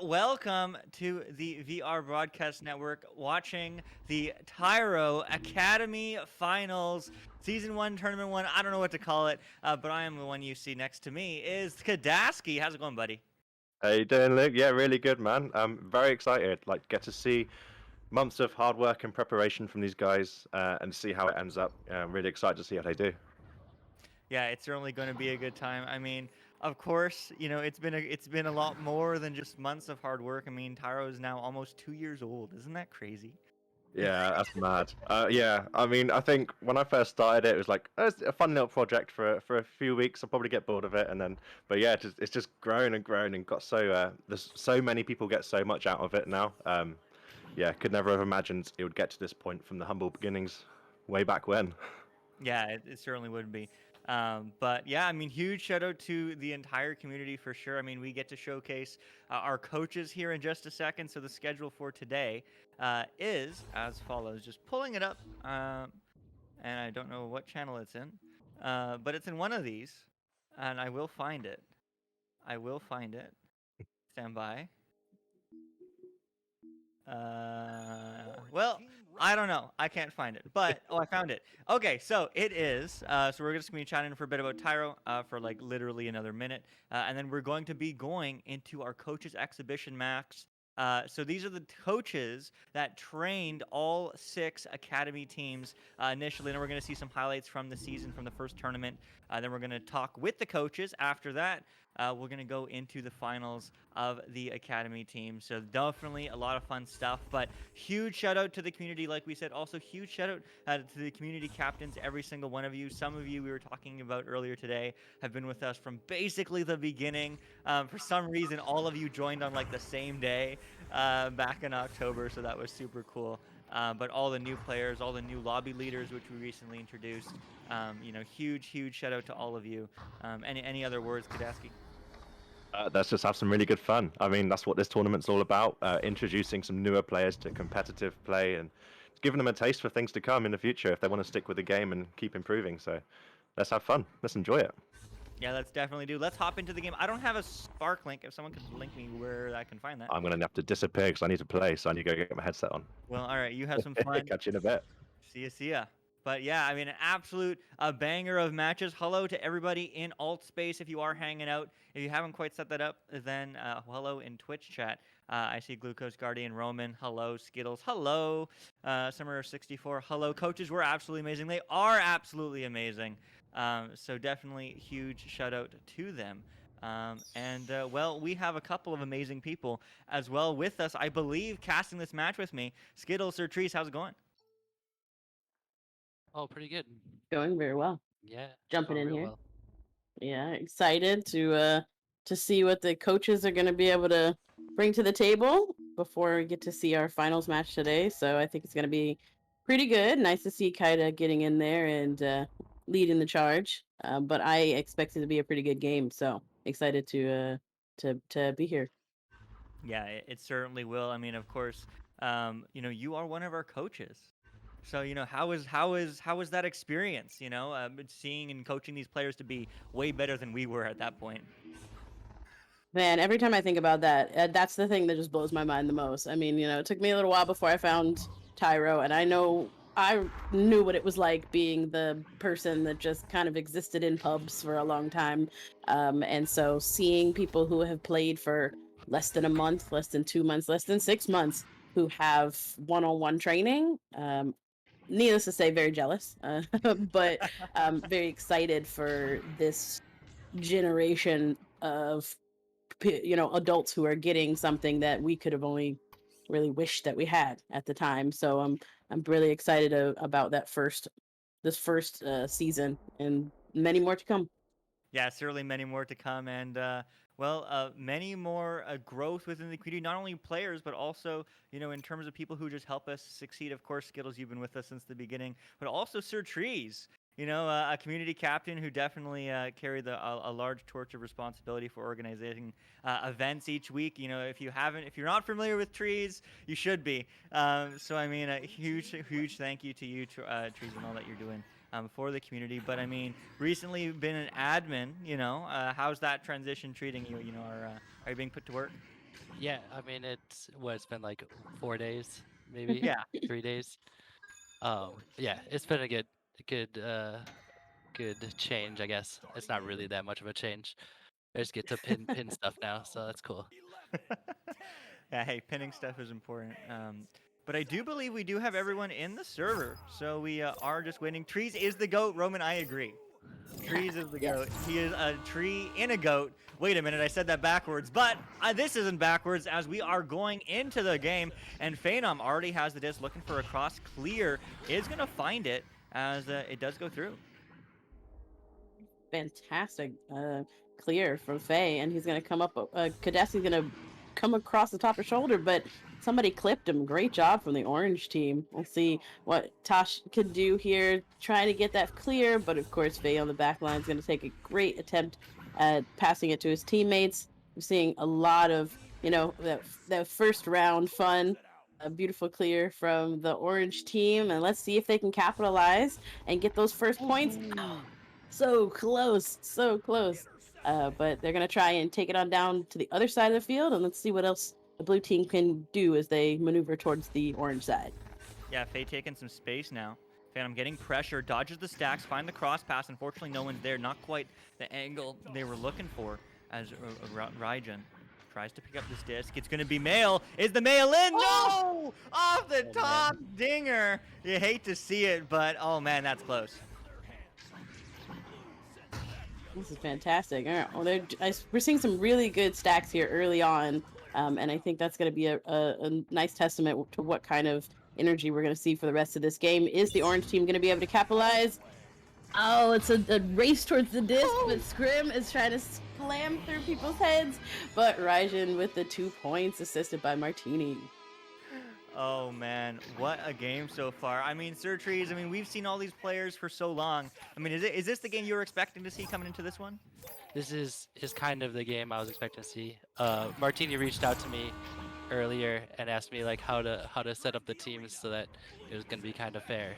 welcome to the VR Broadcast Network, watching the Tyro Academy Finals, Season 1, Tournament 1. I don't know what to call it, but I am the one you see next to me is Kadaski. How's it going, buddy? How you doing, Luke? Yeah, really good, man. I'm very excited. Like, get to see months of hard work and preparation from these guys, and see how it ends up. I'm really excited to see how they do. Yeah, it's certainly going to be a good time. I mean, of course, it's been a lot more than just months of hard work. I mean, Tyro is now almost 2 years old. Isn't that crazy? Yeah, that's mad. Yeah, I mean, I think when I first started it was like it's a fun little project for a few weeks. I'll probably get bored of it, and then, but yeah, it's just grown and grown and got so there's so many people get so much out of it now. Yeah, could never have imagined it would get to this point from the humble beginnings way back when. Yeah, it certainly would be. But yeah, I mean, huge shout out to the entire community for sure. I mean, we get to showcase our coaches here in just a second. So the schedule for today is as follows. Just pulling it up, and I don't know what channel it's in, but it's in one of these, and I will find it. I will find it. Stand by. Well, I don't know. I can't find it, but I found it. Okay, so it is. So we're just gonna be chatting for a bit about Tyro for like literally another minute, and then we're going to be going into our coaches exhibition max. So these are the coaches that trained all 6 academy teams initially, and then we're going to see some highlights from the season from the first tournament. Then we're going to talk with the coaches. After that, we're going to go into the finals of the academy team. So definitely a lot of fun stuff. But huge shout out to the community, like we said. Also huge shout out to the community captains, every single one of you. Some of you we were talking about earlier today have been with us from basically the beginning. For some reason, all of you joined on like the same day back in October, so that was super cool. But all the new players, all the new lobby leaders, which we recently introduced, huge shout out to all of you. Any other words, Kadaski? Let's just have some really good fun. I mean, that's what this tournament's all about, introducing some newer players to competitive play and giving them a taste for things to come in the future if they want to stick with the game and keep improving. So let's have fun. Let's enjoy it. Yeah, let's definitely do. Let's hop into the game. I don't have a Spark link. If someone could link me where I can find that. I'm going to have to disappear because I need to play, so I need to go get my headset on. Well, all right. You have some fun. Catch you in a bit. See ya, see ya. But yeah, I mean, an absolute banger of matches. Hello to everybody in alt space if you are hanging out. If you haven't quite set that up, then hello in Twitch chat. I see Glucose Guardian Roman. Hello, Skittles. Hello, Summer64. Hello, coaches. We're absolutely amazing. They are absolutely amazing. So definitely huge shout out to them. Well, we have a couple of amazing people as well with us. I believe casting this match with me, Skittles or Trees. How's it going? Oh, pretty good. Going very well. Yeah, Jumping going in real here. well. Yeah, excited to see what the coaches are going to be able to bring to the table before we get to see our finals match today. So I think it's going to be pretty good. Nice to see Kaida getting in there and leading the charge. But I expect it to be a pretty good game. So excited to be here. Yeah, it certainly will. I mean, of course, you are one of our coaches. So, how is that experience? Seeing and coaching these players to be way better than we were at that point. Man, every time I think about that, that's the thing that just blows my mind the most. I mean, it took me a little while before I found Tyro, and I knew what it was like being the person that just kind of existed in pubs for a long time. And so seeing people who have played for less than a month, less than 2 months, less than 6 months, who have one-on-one training, needless to say, very jealous, but very excited for this generation of adults who are getting something that we could have only really wished that we had at the time. So I'm really excited about this first season and many more to come. Yeah, certainly many more to come, and many more growth within the community. Not only players, but also in terms of people who just help us succeed. Of course, Skittles, you've been with us since the beginning, but also Sir Trees. A community captain who definitely carried a large torch of responsibility for organizing events each week. If you're not familiar with Trees, you should be. So I mean, a huge thank you to you, Trees, and all that you're doing for the community. But I mean, recently you've been an admin. How's that transition treating you? Are you being put to work? Yeah, I mean it's been like 4 days, maybe Yeah. 3 days. Yeah, it's been a good change, I guess. It's not really that much of a change. I just get to pin stuff now, so that's cool. Yeah, hey, pinning stuff is important. But I do believe we do have everyone in the server, so we are just waiting. Trees is the goat, Roman. I agree. Trees is the Yes. goat. He is a tree in a goat. Wait a minute, I said that backwards, but this isn't backwards as we are going into the game, and Phaenom already has the disc looking for a cross clear. Is going to find it as it does go through. Fantastic clear from Faye, and he's gonna come up. Kadesi's gonna come across the top of shoulder, but somebody clipped him. Great job from the orange team. We'll see what Tosh can do here, trying to get that clear. But of course, Faye on the back line is gonna take a great attempt at passing it to his teammates. We're seeing a lot of that first round fun. A beautiful clear from the orange team, and let's see if they can capitalize and get those first points. So close, so close. But they're going to try and take it on down to the other side of the field, and let's see what else the blue team can do as they maneuver towards the orange side. Yeah, Faye taking some space now. Phaenom getting pressure, dodges the stacks, find the cross pass. Unfortunately, no one's there. Not quite the angle they were looking for as Raijin tries to pick up this disc. It's going to be Mail. Is the Mail in? No! Off the top, man. dinger. You hate to see it, but oh man, that's close. This is fantastic. All right, well, we're seeing some really good stacks here early on, and I think that's going to be a nice testament to what kind of energy we're going to see for the rest of this game. Is the orange team going to be able to capitalize? Oh, it's a race towards the disc, but Scrim is trying to slam through people's heads, but Raijin with the 2 points, assisted by Martiney. Oh man, what a game so far. I mean, Sir Trees, I mean, we've seen all these players for so long. I mean, is this the game you were expecting to see coming into this one? This is kind of the game I was expecting to see. Martini reached out to me earlier and asked me like how to set up the teams so that it was gonna be kind of fair.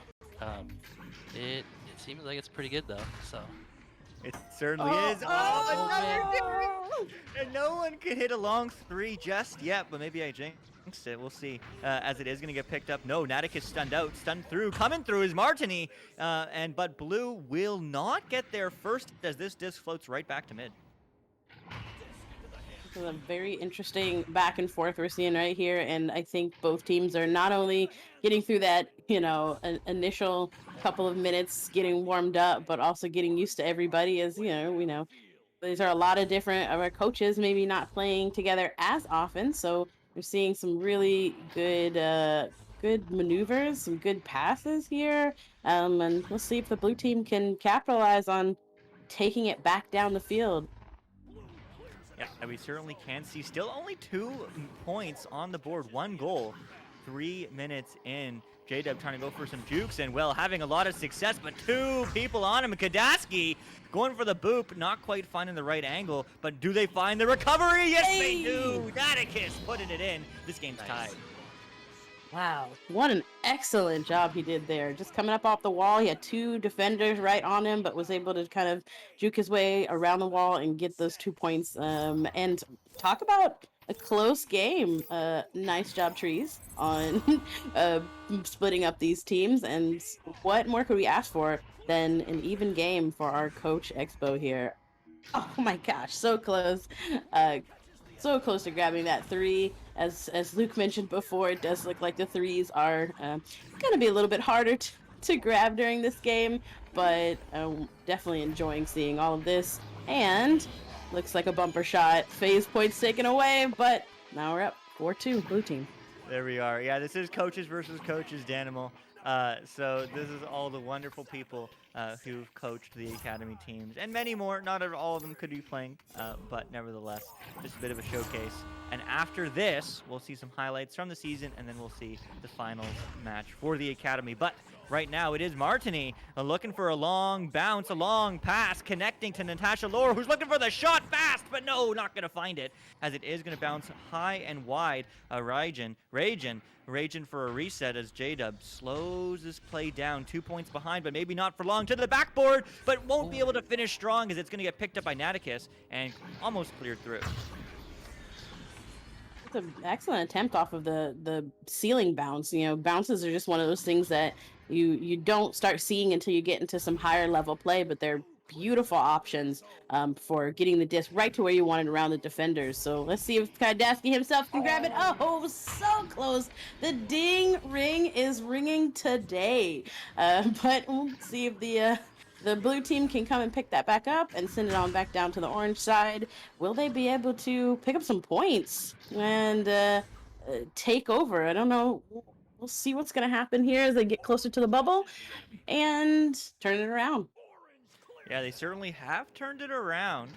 It seems like it's pretty good though. So It certainly is. Oh, another ding! And no one can hit a long 3 just yet, but maybe I jinxed it. We'll see. As it is going to get picked up. No, Natic is stunned out. Stunned through. Coming through is Martiney. But Blue will not get there first as this disc floats right back to mid. This is a very interesting back and forth we're seeing right here, and I think both teams are not only getting through that, initial couple of minutes getting warmed up, but also getting used to everybody. As we know, these are a lot of different of our coaches maybe not playing together as often, so we're seeing some really good maneuvers, some good passes here, and we'll see if the blue team can capitalize on taking it back down the field. Yeah, we certainly can see. Still only 2 points on the board. 1 goal. 3 minutes in. J-Dub trying to go for some jukes and, well, having a lot of success, but 2 people on him. Kadaski going for the boop, not quite finding the right angle, but do they find the recovery? Yes, they do! Naticus putting it in. This game's tied. Wow, what an excellent job he did there. Just coming up off the wall, he had 2 defenders right on him, but was able to kind of juke his way around the wall and get those 2 points. And talk about a close game. Nice job, Trees, on splitting up these teams. And what more could we ask for than an even game for our coach Expo here? Oh my gosh, so close. So close to grabbing that 3. As Luke mentioned before, it does look like the 3s are going to be a little bit harder to grab during this game, but definitely enjoying seeing all of this. And looks like a bumper shot. Phase points taken away, but now we're up 4-2 blue team. There we are. Yeah, this is coaches versus coaches, Danimal. So this is all the wonderful people who've coached the academy teams and many more. Not all of them could be playing, but nevertheless, just a bit of a showcase. And after this, we'll see some highlights from the season, and then we'll see the finals match for the academy. But right now, it is Martiney looking for a long bounce, a long pass, connecting to NatashaLore, who's looking for the shot fast, but no, not going to find it, as it is going to bounce high and wide. Raijin for a reset as J-Dub slows this play down. 2 points behind, but maybe not for long. To the backboard, but won't be able to finish strong as it's going to get picked up by Naticus and almost cleared through. an excellent attempt off of the ceiling bounce. You know, bounces are just one of those things that you don't start seeing until you get into some higher level play, but they're beautiful options for getting the disc right to where you want it around the defenders. So let's see if Kadaski himself can grab it. Oh, so close. The ding ring is ringing today. But we'll see if the blue team can come and pick that back up and send it on back down to the orange side. Will they be able to pick up some points and take over? I don't know. We'll see what's going to happen here as they get closer to the bubble and turn it around. Yeah, they certainly have turned it around,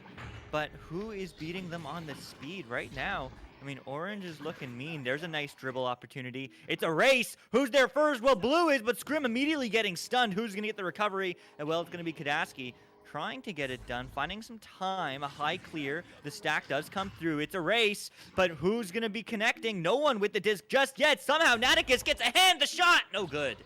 but who is beating them on the speed right now? I mean, orange is looking mean. There's a nice dribble opportunity. It's a race. Who's there first? Well, blue is, but Scrim immediately getting stunned. Who's going to get the recovery? Well, it's going to be Kadaski trying to get it done, finding some time, a high clear. The stack does come through. It's a race, but who's going to be connecting? No one with the disc just yet. Somehow, Naticus gets a hand. The shot, no good.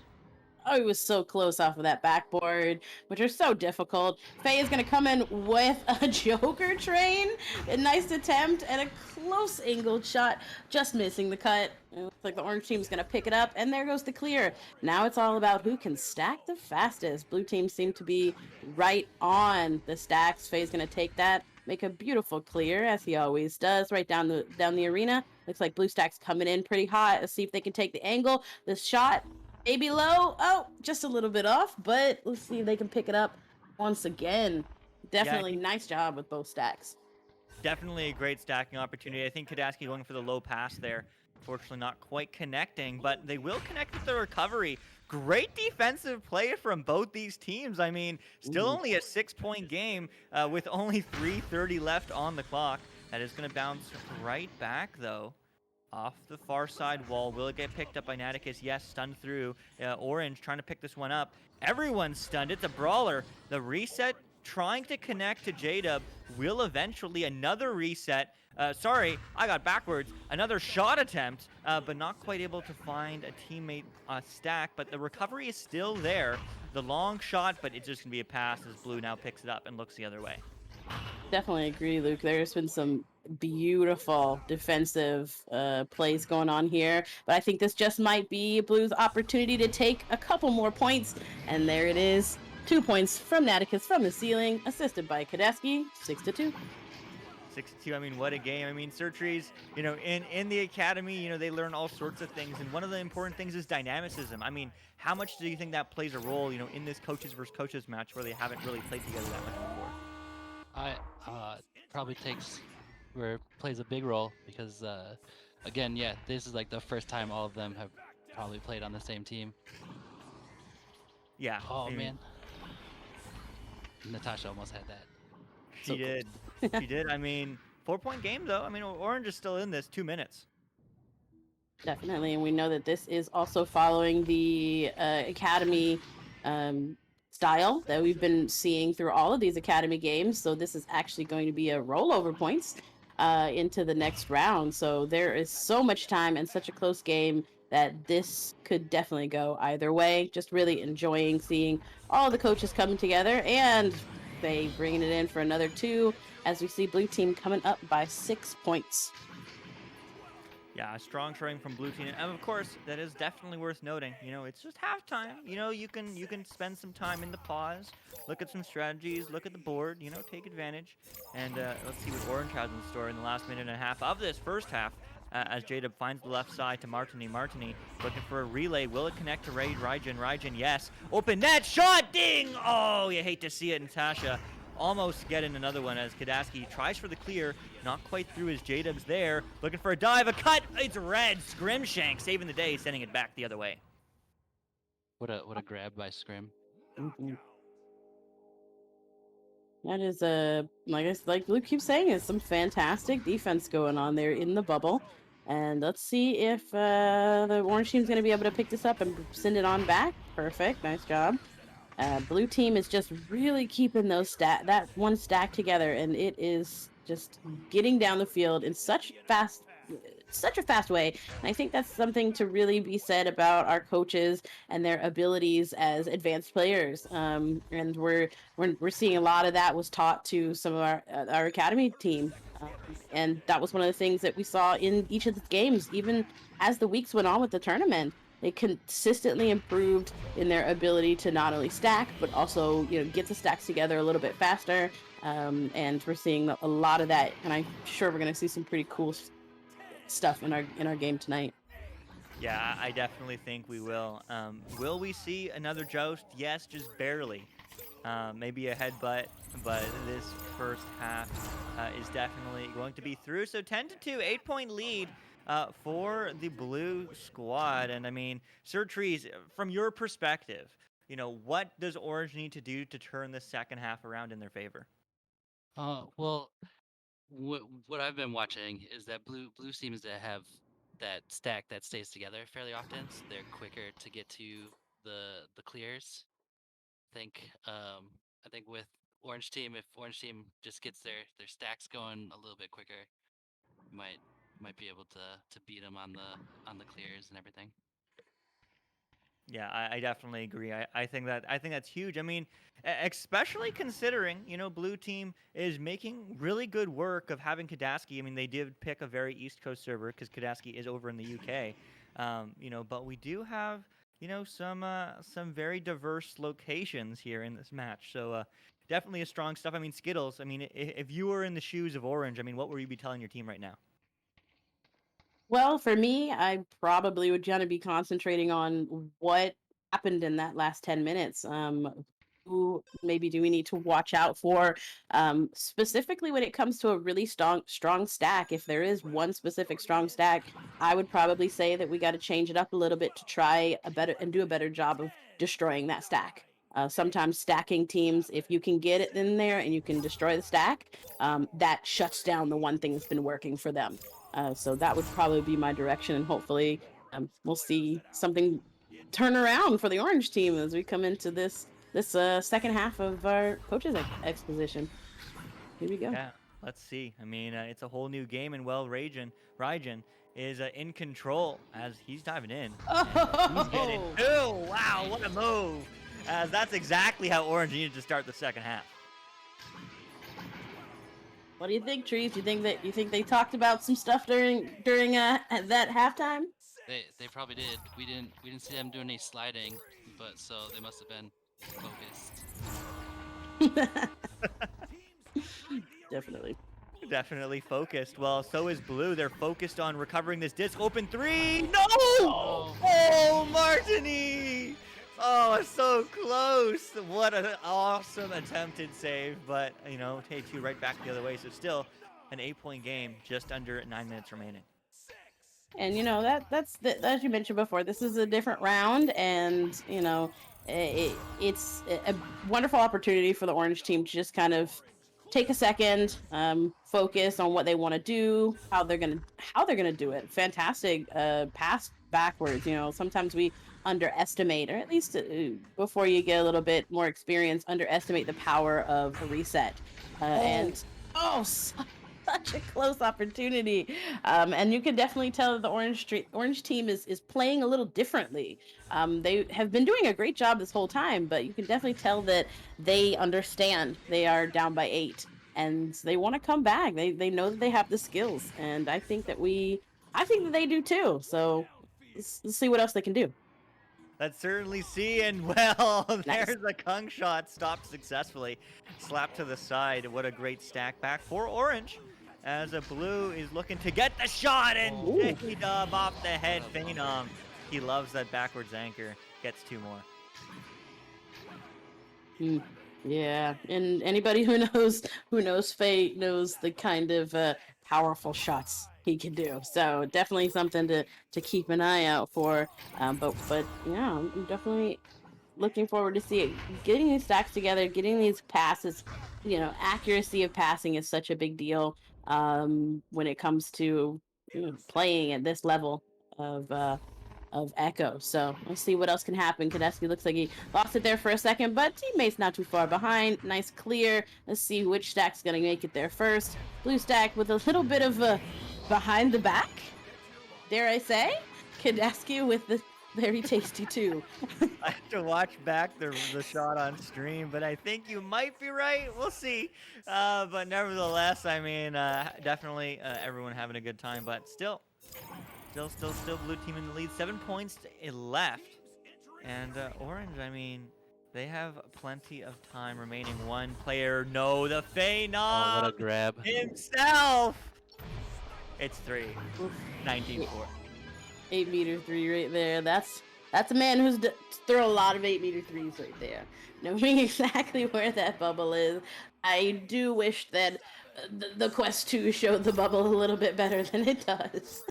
Oh, he was so close off of that backboard, which are so difficult. Faye is going to come in with a Joker train. A nice attempt and a close angled shot, just missing the cut. It looks like the orange team is going to pick it up, and there goes the clear. Now it's all about who can stack the fastest. Blue team seem to be right on the stacks. Faye's going to take that, make a beautiful clear, as he always does, right down the arena. Looks like blue stack's coming in pretty hot. Let's see if they can take the angle. The shot, maybe low. Oh, just a little bit off, but let's see if they can pick it up once again. Definitely nice job with both stacks. Definitely a great stacking opportunity. I think Kadaski going for the low pass there. Fortunately, not quite connecting, but they will connect with the recovery. Great defensive play from both these teams. I mean, still only a 6-point game with only 3:30 left on the clock. That is going to bounce right back, though. Off the far side wall. Will it get picked up by Naticus? Yes, stunned through. Orange trying to pick this one up. Everyone's stunned. It's a brawler. The reset trying to connect to J-Dub will eventually. Another reset. Sorry, I got backwards. Another shot attempt, but not quite able to find a teammate stack. But the recovery is still there. The long shot, but it's just going to be a pass as Blue now picks it up and looks the other way. Definitely agree, Luke. There's been some beautiful defensive plays going on here, but I think this just might be Blue's opportunity to take a couple more points, and there it is. 2 points from Naticus from the ceiling, assisted by Kadaski, 6-2. 6-2, I mean, what a game. I mean, Surtrees, you know, in the academy, you know, they learn all sorts of things, and one of the important things is dynamicism. I mean, how much do you think that plays a role, you know, in this coaches versus coaches match where they haven't really played together that much before? Probably plays a big role because again, yeah, this is like the first time all of them have probably played on the same team. Yeah. Oh I mean, man, Natasha almost had that. she did. She did. I mean, 4-point game though. I mean, Orange is still in this. 2 minutes. Definitely, and we know that this is also following the academy style that we've been seeing through all of these academy games. So this is actually going to be a rollover points into the next round. So there is so much time and such a close game that this could definitely go either way. Just really enjoying seeing all the coaches coming together, and they bringing it in for another 2 as we see blue team coming up by 6 points. Yeah, a strong showing from blue team, and of course, that is definitely worth noting. You know, it's just halftime. You know, you can spend some time in the pause, look at some strategies, look at the board. You know, take advantage, and let's see what Orange has in store in the last minute and a half of this first half. As J-Dub finds the left side to Martiney. Martiney looking for a relay. Will it connect to Raijin? Raijin, yes. Open net shot. Ding! Oh, you hate to see it, Natasha. Almost getting another one as Kadaski tries for the clear. Not quite through as J-Dub's there. Looking for a dive. A cut. It's red. Scrimshank saving the day, sending it back the other way. What a grab by Scrim. Mm-hmm. That is like Luke keeps saying, is some fantastic defense going on there in the bubble. And let's see if the orange team's going to be able to pick this up and send it on back. Perfect. Nice job. Blue team is just really keeping that one stack together, and it is just getting down the field in such a fast way. And I think that's something to really be said about our coaches and their abilities as advanced players. And we're seeing a lot of that was taught to some of our academy team. Um, and that was one of the things that we saw in each of the games, even as the weeks went on with the tournament. They consistently improved in their ability to not only stack, but also, get the stacks together a little bit faster. And we're seeing a lot of that, and I'm sure we're going to see some pretty cool stuff in our game tonight. Yeah, I definitely think we will. Will we see another joust? Yes, just barely. Maybe a headbutt, but this first half is definitely going to be through. So 10-2, 8-point lead for the blue squad. And I mean, Sir Trees, from your perspective, what does Orange need to do to turn the second half around in their favor? Well, what I've been watching is that blue seems to have that stack that stays together fairly often, so they're quicker to get to the clears. I think with orange team, if orange team just gets their stacks going a little bit quicker, might might be able to beat them on the clears and everything. Yeah, I definitely agree. I think that's huge. I mean, especially considering blue team is making really good work of having Kadaski. I mean, they did pick a very East Coast server because Kadaski is over in the UK. But we do have some very diverse locations here in this match. So definitely a strong stuff. I mean, Skittles. I mean, if you were in the shoes of Orange, I mean, what would you be telling your team right now? Well, for me, I probably would gonna be concentrating on what happened in that last 10 minutes. Who maybe do we need to watch out for? Specifically when it comes to a really strong stack. If there is one specific strong stack, I would probably say that we got to change it up a little bit to try do a better job of destroying that stack. Sometimes stacking teams, if you can get it in there and you can destroy the stack, that shuts down the one thing that's been working for them. So that would probably be my direction, and hopefully we'll see something turn around for the orange team as we come into this second half of our coaches exposition. Here we go. Yeah, let's see. I mean, it's a whole new game, and Raijin is in control as he's diving in. And he's getting. Oh, Oh, wow, what a move! As that's exactly how Orange needed to start the second half. what do you think, Trees? You think they talked about some stuff during that halftime? They probably did. We didn't see them doing any sliding, but so they must have been focused. Definitely. Definitely focused. Well, so is Blue. They're focused on recovering this disc. Open three. No! Oh, Martiney! Oh, so close. What an awesome attempted save. But, Tay2 right back the other way. So still an 8-point game, just under 9 minutes remaining. And that's as you mentioned before, this is a different round, and it's a wonderful opportunity for the orange team to just kind of take a second, focus on what they want to do, how they're gonna do it. Fantastic pass backwards. Sometimes we underestimate, or at least before you get a little bit more experience, underestimate the power of a reset. And such a close opportunity. And you can definitely tell that the orange team is playing a little differently. They have been doing a great job this whole time, but you can definitely tell that they understand they are down by 8 and they want to come back. They know that they have the skills, and I think that they do too. So let's see what else they can do. Let's certainly see, and well, Nice. there's a Kung shot stopped successfully. Slapped to the side. What a great stack back for Orange. As a Blue is looking to get the shot, and J-Dub off the head. Phaenom. He loves that backwards anchor. Gets 2 more. Yeah, and anybody who knows Fate knows the kind of powerful shots he can do. So definitely something to keep an eye out for. But yeah, I'm definitely looking forward to see it. Getting these stacks together, getting these passes. Accuracy of passing is such a big deal when it comes to playing at this level of Echo. So let's see what else can happen. Kadeski looks like he lost it there for a second, but teammates not too far behind. Nice clear. Let's see which stack's gonna make it there first. Blue stack with a little bit of a behind the back, dare I say. Kadeski with very tasty too. I have to watch back the shot on stream, but I think you might be right. We'll see. But nevertheless, I mean, definitely everyone having a good time, but still, blue team in the lead. 7 points left, and orange. I mean, they have plenty of time remaining. One player, no, the Phaenom Oh, what a grab. himself. It's 3. 19-4. 8-meter three right there. That's a man who's throw a lot of 8-meter threes right there, knowing exactly where that bubble is. I do wish that the Quest 2 showed the bubble a little bit better than it does.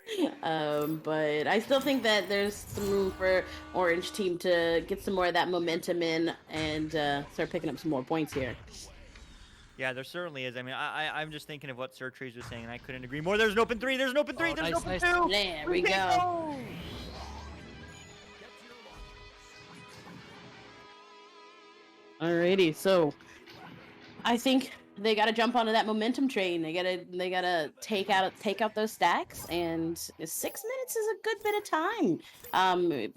But I still think that there's some room for Orange team to get some more of that momentum in and start picking up some more points here. Yeah, there certainly is. I mean, I'm just thinking of what Sir Trees was saying, and I couldn't agree more. There's an open 3. There's an open 3. Oh, There's an nice, open 2. There we go. Alrighty, so I think they gotta jump onto that momentum train. They gotta take out those stacks, and 6 minutes is a good bit of time. If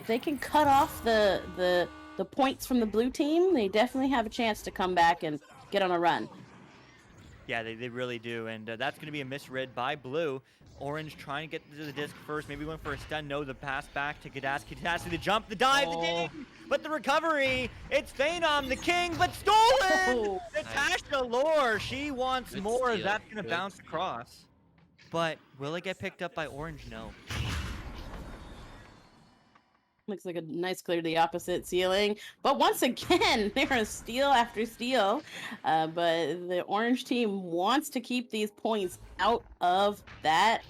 they can cut off the points from the blue team, they definitely have a chance to come back and get on a run. Yeah, they really do, and that's going to be a misread by blue. Orange trying to get to the disc first, maybe went for a stun. No, the pass back to Gadaski. Gadaski, the jump, the dive, the ding, but the recovery. It's Phaenom, the king, but stolen! NatashaLore, she wants Good more. steal. That's going to Good bounce across. But will it get picked up by Orange? No. Looks like a nice clear to the opposite ceiling. But once again, there is steal after steal. But the orange team wants to keep these points out of that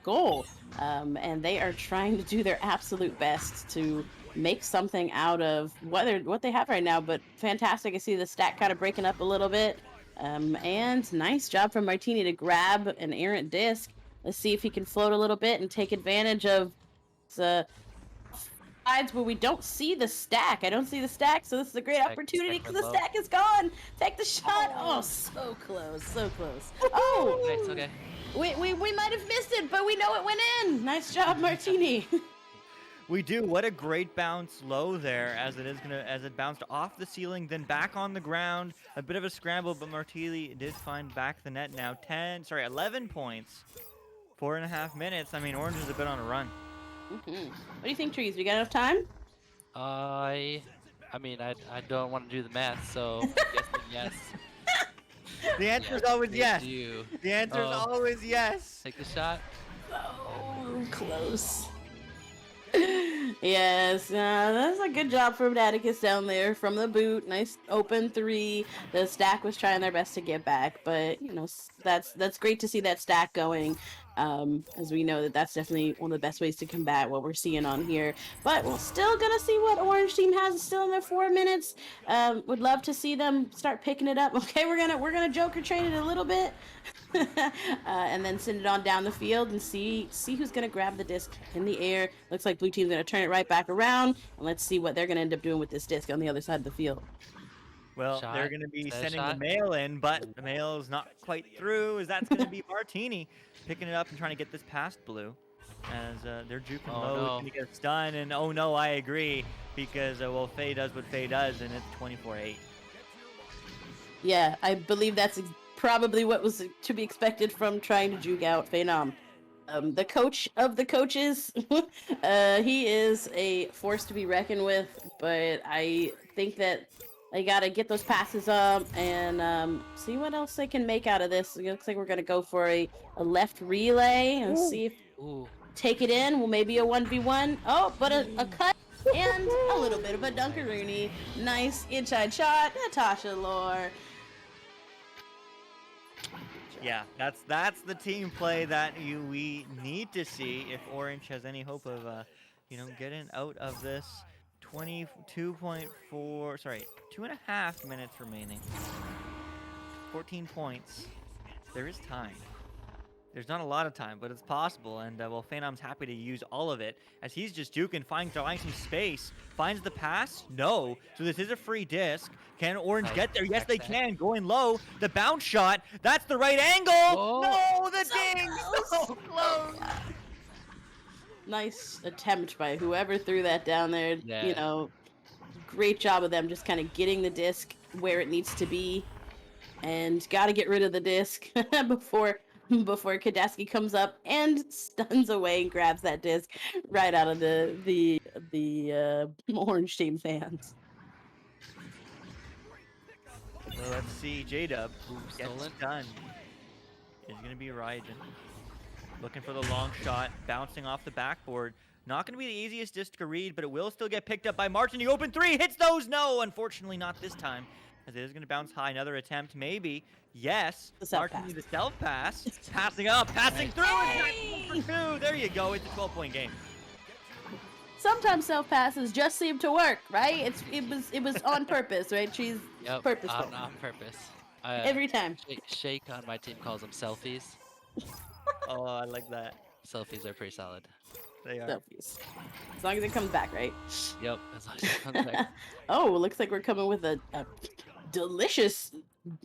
goal. And they are trying to do their absolute best to make something out of what they have right now. But fantastic. I see the stack kind of breaking up a little bit. And nice job from Martiney to grab an errant disc. Let's see if he can float a little bit and take advantage of the sides where we don't see the stack. I don't see the stack, so this is a great opportunity because the stack is gone. Take the shot. Oh, so close, so close. Oh, Nice, okay. we might have missed it, but we know it went in. Nice job, Martini. We do. What a great bounce low there, as it bounced off the ceiling, then back on the ground. A bit of a scramble, but Martiney did find back the net now. 11 points. 4.5 minutes. I mean, Orange is a bit on a run. What do you think, Trees? We got enough time? I mean, I don't want to do the math, so I'm guessing yes. The answer is Yes, always they yes. do. The answer is always yes. Take the shot. Oh, close. Yes, that's a good job from Atticus down there from the boot. Nice open 3. The stack was trying their best to get back, but you know that's great to see that stack going. As we know that's definitely one of the best ways to combat what we're seeing on here. But we're still gonna see what Orange team has still in their 4 minutes. Would love to see them start picking it up. Okay, we're gonna Joker train it a little bit, and then send it on down the field and see who's gonna grab the disc in the air. Looks like blue team's gonna turn it right back around, and let's see what they're gonna end up doing with this disc on the other side of the field. Well, Shot. they're going to be Is that a sending the shot? mail in, but the mail is not quite through, as that's going to be Martiney picking it up and trying to get this past blue. As they're juking Oh, low, no. going to get stunned, and oh no, I agree, because, well, Faye does what Faye does, and it's 24-8. Yeah, I believe that's probably what was to be expected from trying to juke out Phaenom. The coach of the coaches, he is a force to be reckoned with, but I think that they gotta get those passes up and see what else they can make out of this. It looks like we're gonna go for a left relay and see if Ooh. take it in. Well, maybe a 1v1. Oh, but a cut and a little bit of a dunkaroonie. Nice inside shot, NatashaLore. Yeah, that's the team play that we need to see if Orange has any hope of getting out of this. 2.5 minutes remaining. 14 points. There is time. There's not a lot of time, but it's possible, and well, Phaenom's happy to use all of it, as he's just juking, finding some space. Finds the pass? No. So this is a free disc. Can Orange Nice. get there? Yes, they Back. can. Going low. The bounce shot. That's the right angle. Oh. No, the So ding. close. So close. nice attempt by whoever threw that down there. Yeah. You know, great job of them just kind of getting the disc where it needs to be, and got to get rid of the disc before Kadaski comes up and stuns away and grabs that disc right out of the orange team's hands. Well, let's see. J-Dub Ooh, gets stolen. stunned. It's going to be Raijin. Looking for the long shot, bouncing off the backboard. Not going to be the easiest disc to read, but it will still get picked up by Martiney. Open three, hits those. No, unfortunately not this time, as it is going to bounce high. Another attempt, maybe. Yes, The self Martiney pass. the self pass. Passing up, passing through. Hey! And for two. There you go. It's a 12-point game. Sometimes self passes just seem to work, right? It was on purpose, right? She's Yep. purposeful On purpose. every time. Shake on my team calls them selfies. Oh, I like that. Selfies are pretty solid. They are. Selfies. As long as it comes back, right? Yep. As long as it comes back. Oh, looks like we're coming with a delicious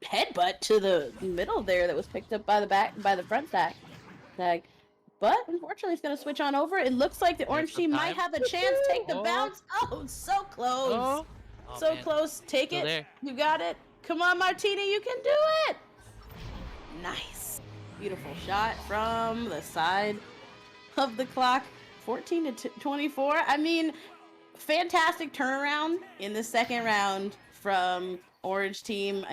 headbutt to the middle there that was picked up by the front tag. But unfortunately, it's going to switch on over. It looks like the orange some team might time. have a chance. Take the Oh. bounce. Oh, so close. Oh. Oh, So man. close. Take Still it. there. You got it. Come on, Martini. You can do it. Nice. Beautiful shot from the side of the clock. 14 to 24. I mean, fantastic turnaround in the second round from orange team.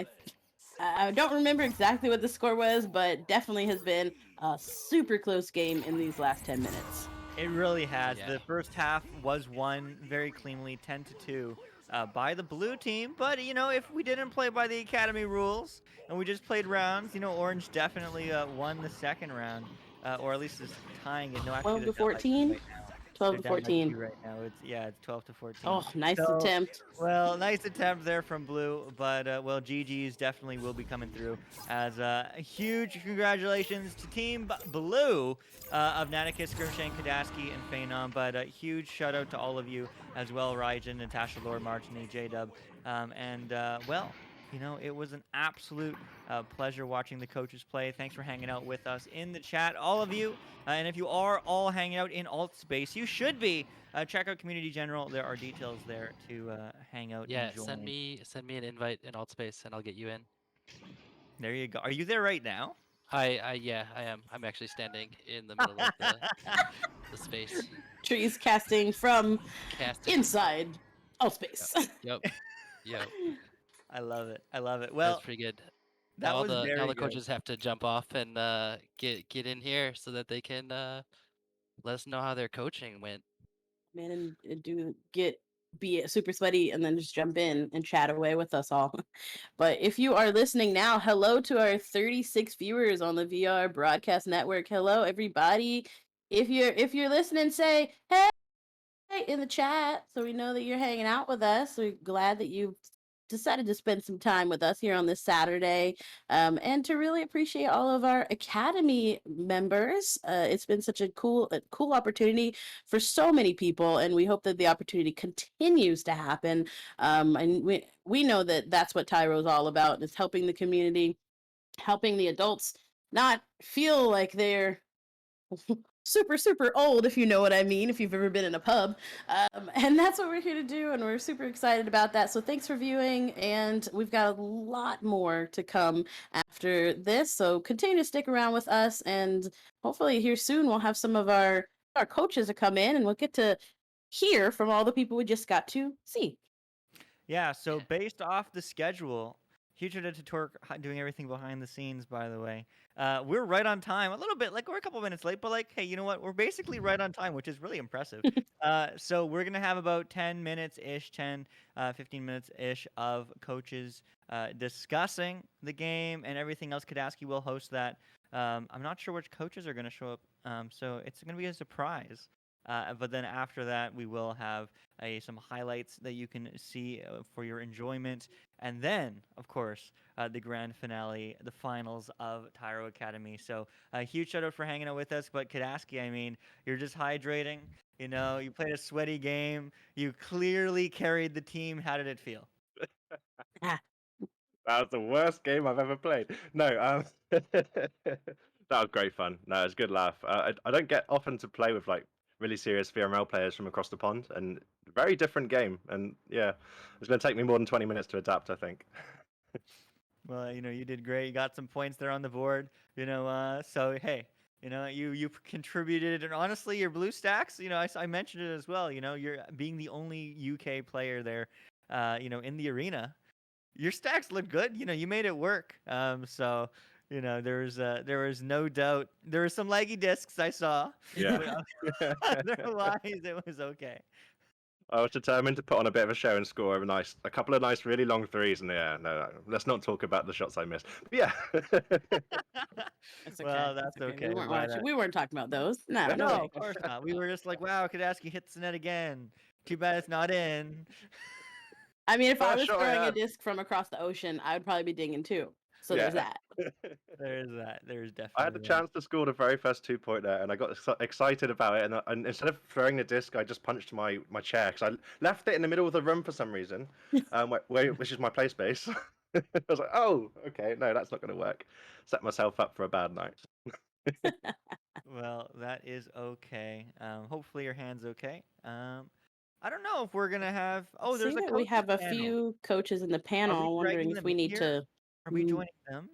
I don't remember exactly what the score was, but definitely has been a super close game in these last 10 minutes. It really has. Yeah. The first half was won very cleanly, 10-2, by the blue team. But if we didn't play by the academy rules and we just played rounds, Orange definitely won the second round, or at least is tying it. No, actually, 12 to they're down by 14? two right now. 12 to They're down by 14. two right now. It's 12 to 14. Oh, nice So, attempt. well, nice attempt there from Blue, but GG's definitely will be coming through. As huge congratulations to Team Blue of Naticus, Skirmishay, Kadaski, and Phaenom. But a huge shout out to all of you as well, Raijin, NatashaLore, Martiney, J-Dub, well. It was an absolute pleasure watching the coaches play. Thanks for hanging out with us in the chat, all of you. And if you are all hanging out in alt space, you should be. Check out Community General. There are details there to hang out Yeah. and join. Send me an invite in alt space and I'll get you in. There you go. Are you there right now? Yeah, I am. I'm actually standing in the middle of the space. Trees casting from Casting. inside space. Yep. Yep. I love it. I love it. Well, That's pretty good. that Now was the very good. coaches have to jump off and get in here so that they can let us know how their coaching went. Man, and be super sweaty and then just jump in and chat away with us all. But if you are listening now, hello to our 36 viewers on the VR broadcast network. Hello everybody. If you're listening, say hey in the chat so we know that you're hanging out with us. We're glad that you decided to spend some time with us here on this Saturday, and to really appreciate all of our Academy members. It's been such a cool opportunity for so many people, and we hope that the opportunity continues to happen. And we know that that's what Tyro is all about, is helping the community, helping the adults not feel like they're super old, if you know what I mean, if you've ever been in a pub. And that's what we're here to do, and we're super excited about that. So thanks for viewing, and we've got a lot more to come after this, so continue to stick around with us, and hopefully here soon we'll have some of our coaches to come in and we'll get to hear from all the people we just got to see. Yeah, so based off the schedule, huge shout out to Torque doing everything behind the scenes, by the way. We're right on time, a little bit, like we're a couple minutes late, but like, hey, you know what? We're basically right on time, which is really impressive. So we're going to have about 10 minutes-ish, 15 minutes-ish of coaches discussing the game and everything else. Kadaski will host that. I'm not sure which coaches are going to show up, so it's going to be a surprise. But then after that, we will have some highlights that you can see for your enjoyment. And then, of course, the grand finale, the finals of Tyro Academy. So a huge shout out for hanging out with us. But Kadaski, I mean, you're just hydrating. You played a sweaty game. You clearly carried the team. How did it feel? That was the worst game I've ever played. No, that was great fun. No, it was a good laugh. I don't get often to play with like really serious VRML players from across the pond, and very different game. And yeah, it's going to take me more than 20 minutes to adapt, I think. Well, you did great. You got some points there on the board. So hey, you contributed, and honestly, your blue stacks. I mentioned it as well. You're being the only UK player there. In the arena, your stacks look good. You made it work. So there was no doubt. There were some laggy discs I saw. Yeah. But otherwise, it was okay. I was determined to put on a bit of a show and score a couple of nice, really long threes in the air. No, let's not talk about the shots I missed. But yeah. That's okay. Well, that's okay. We weren't but, watching. We weren't talking about those. No, no, no way. of course not. We were just like, wow, Kadaski hits the net again. Too bad it's not in. I mean, if I was First shot I throwing a had. disc from across the ocean, I would probably be dinging too. So there's Yeah. that. There's that. There's definitely. I had the that. chance to score the very first 2-pointer, and I got excited about it. And instead of throwing the disc, I just punched my chair because I left it in the middle of the room for some reason, which is my play space. I was like, oh, okay, no, that's not going to work. Set myself up for a bad night. Well, that is okay. Hopefully your hand's okay. I don't know if we're gonna have. Oh, there's See a that we coaches have a panel. few coaches in the panel dragging wondering if them we in need here? to. Are we Mm. joining them?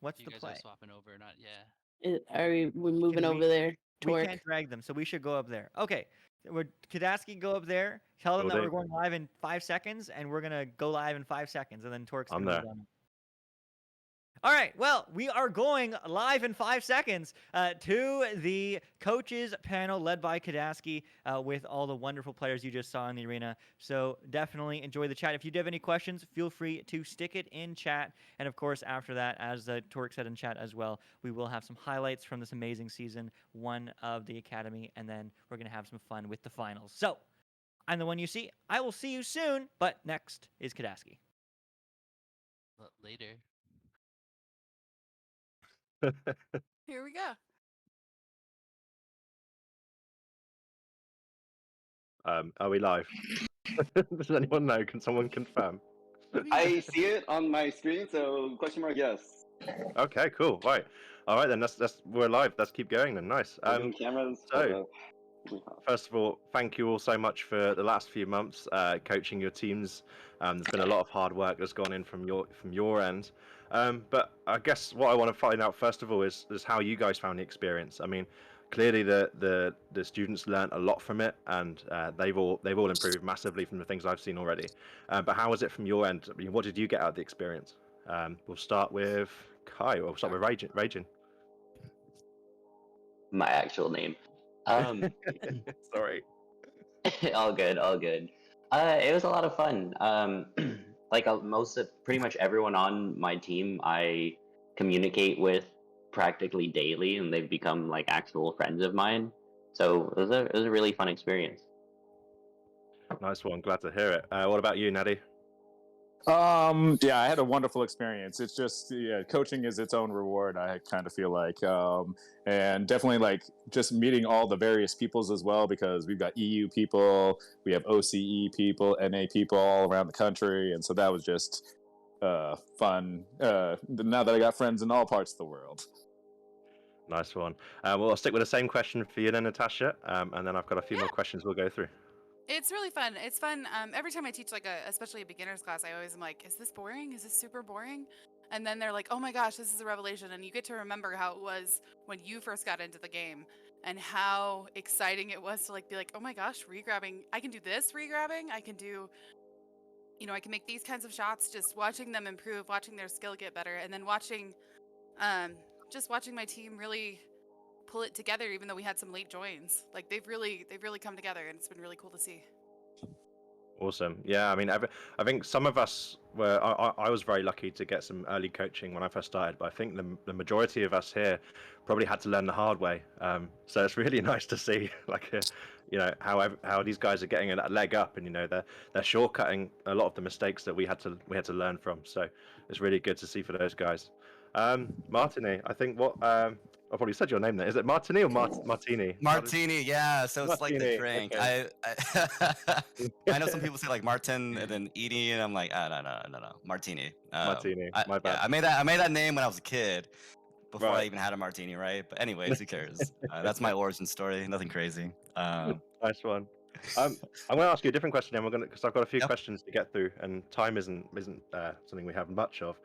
What's You the guys play? are swapping over, not yeah. Are we moving Can over we- there to We work? can't drag them, so we should go up there. Okay, would Kadaski go up there? Tell them Will that do. we're going live in 5 seconds, and we're gonna go live in 5 seconds, and then Torque's I'm gonna there. move on. All right, well, we are going live in 5 seconds to the coaches panel led by Kadaski with all the wonderful players you just saw in the arena. So definitely enjoy the chat. If you do have any questions, feel free to stick it in chat. And of course, after that, as Torque said in chat as well, we will have some highlights from this amazing season 1 of the Academy, and then we're going to have some fun with the finals. So I'm the one you see. I will see you soon, but next is Kadaski. Later. Here we go. Are we live? Does anyone know? Can someone confirm? I see it on my screen, so question mark yes. Okay, cool. Right. All right then. We're live. Let's keep going then. Nice. Moving cameras. so- First of all, thank you all so much for the last few months coaching your teams. There's been a lot of hard work that's gone in from your end. But I guess what I want to find out first of all is how you guys found the experience. I mean, clearly the students learned a lot from it, and they've all improved massively from the things I've seen already. But how was it from your end? I mean, what did you get out of the experience? We'll start with Kai, or we'll start with Ragin. My actual name. Sorry. All good, all good. It was a lot of fun. Like pretty much everyone on my team, I communicate with practically daily, and they've become like actual friends of mine. So it was a really fun experience. Nice one. Glad to hear it. What about you, Natty? Yeah, I had a wonderful experience. It's just, yeah, coaching is its own reward, I kind of feel like. And definitely like just meeting all the various peoples as well, because we've got EU people, we have OCE people, NA people all around the country. And so that was just fun. Now that I got friends in all parts of the world. Nice one. Well, I'll stick with the same question for you then, Natasha, and then I've got a few more questions we'll go through. It's really fun. It's fun. Every time I teach especially a beginner's class, I always am like, is this boring? Is this super boring? And then they're like, oh my gosh, this is a revelation. And you get to remember how it was when you first got into the game and how exciting it was to be like, oh my gosh, regrabbing. I can do this regrabbing. I can do, I can make these kinds of shots. Just watching them improve, watching their skill get better, and then watching my team really pull it together, even though we had some late joins. Like they've really come together, and it's been really cool to see. Awesome. Yeah, I mean, I think some of us were. I was very lucky to get some early coaching when I first started, but I think the majority of us here probably had to learn the hard way. So it's really nice to see, how these guys are getting a leg up, and they're shortcutting a lot of the mistakes that we had to learn from. So it's really good to see for those guys. Martiney, I think I probably said your name there. Is it Martiney or Martini? Martini, yeah. So it's like the Martini, drink. okay. I know some people say like Martin and then Edie, and I'm like, no, Martini. Martini, my bad. Yeah, I made that name when I was a kid. before I Right. even had a martini, right? But anyways, who cares? That's my origin story. Nothing crazy. Nice one. I'm going to ask you a different question, and because I've got a few Yep. questions to get through, and time isn't something we have much of.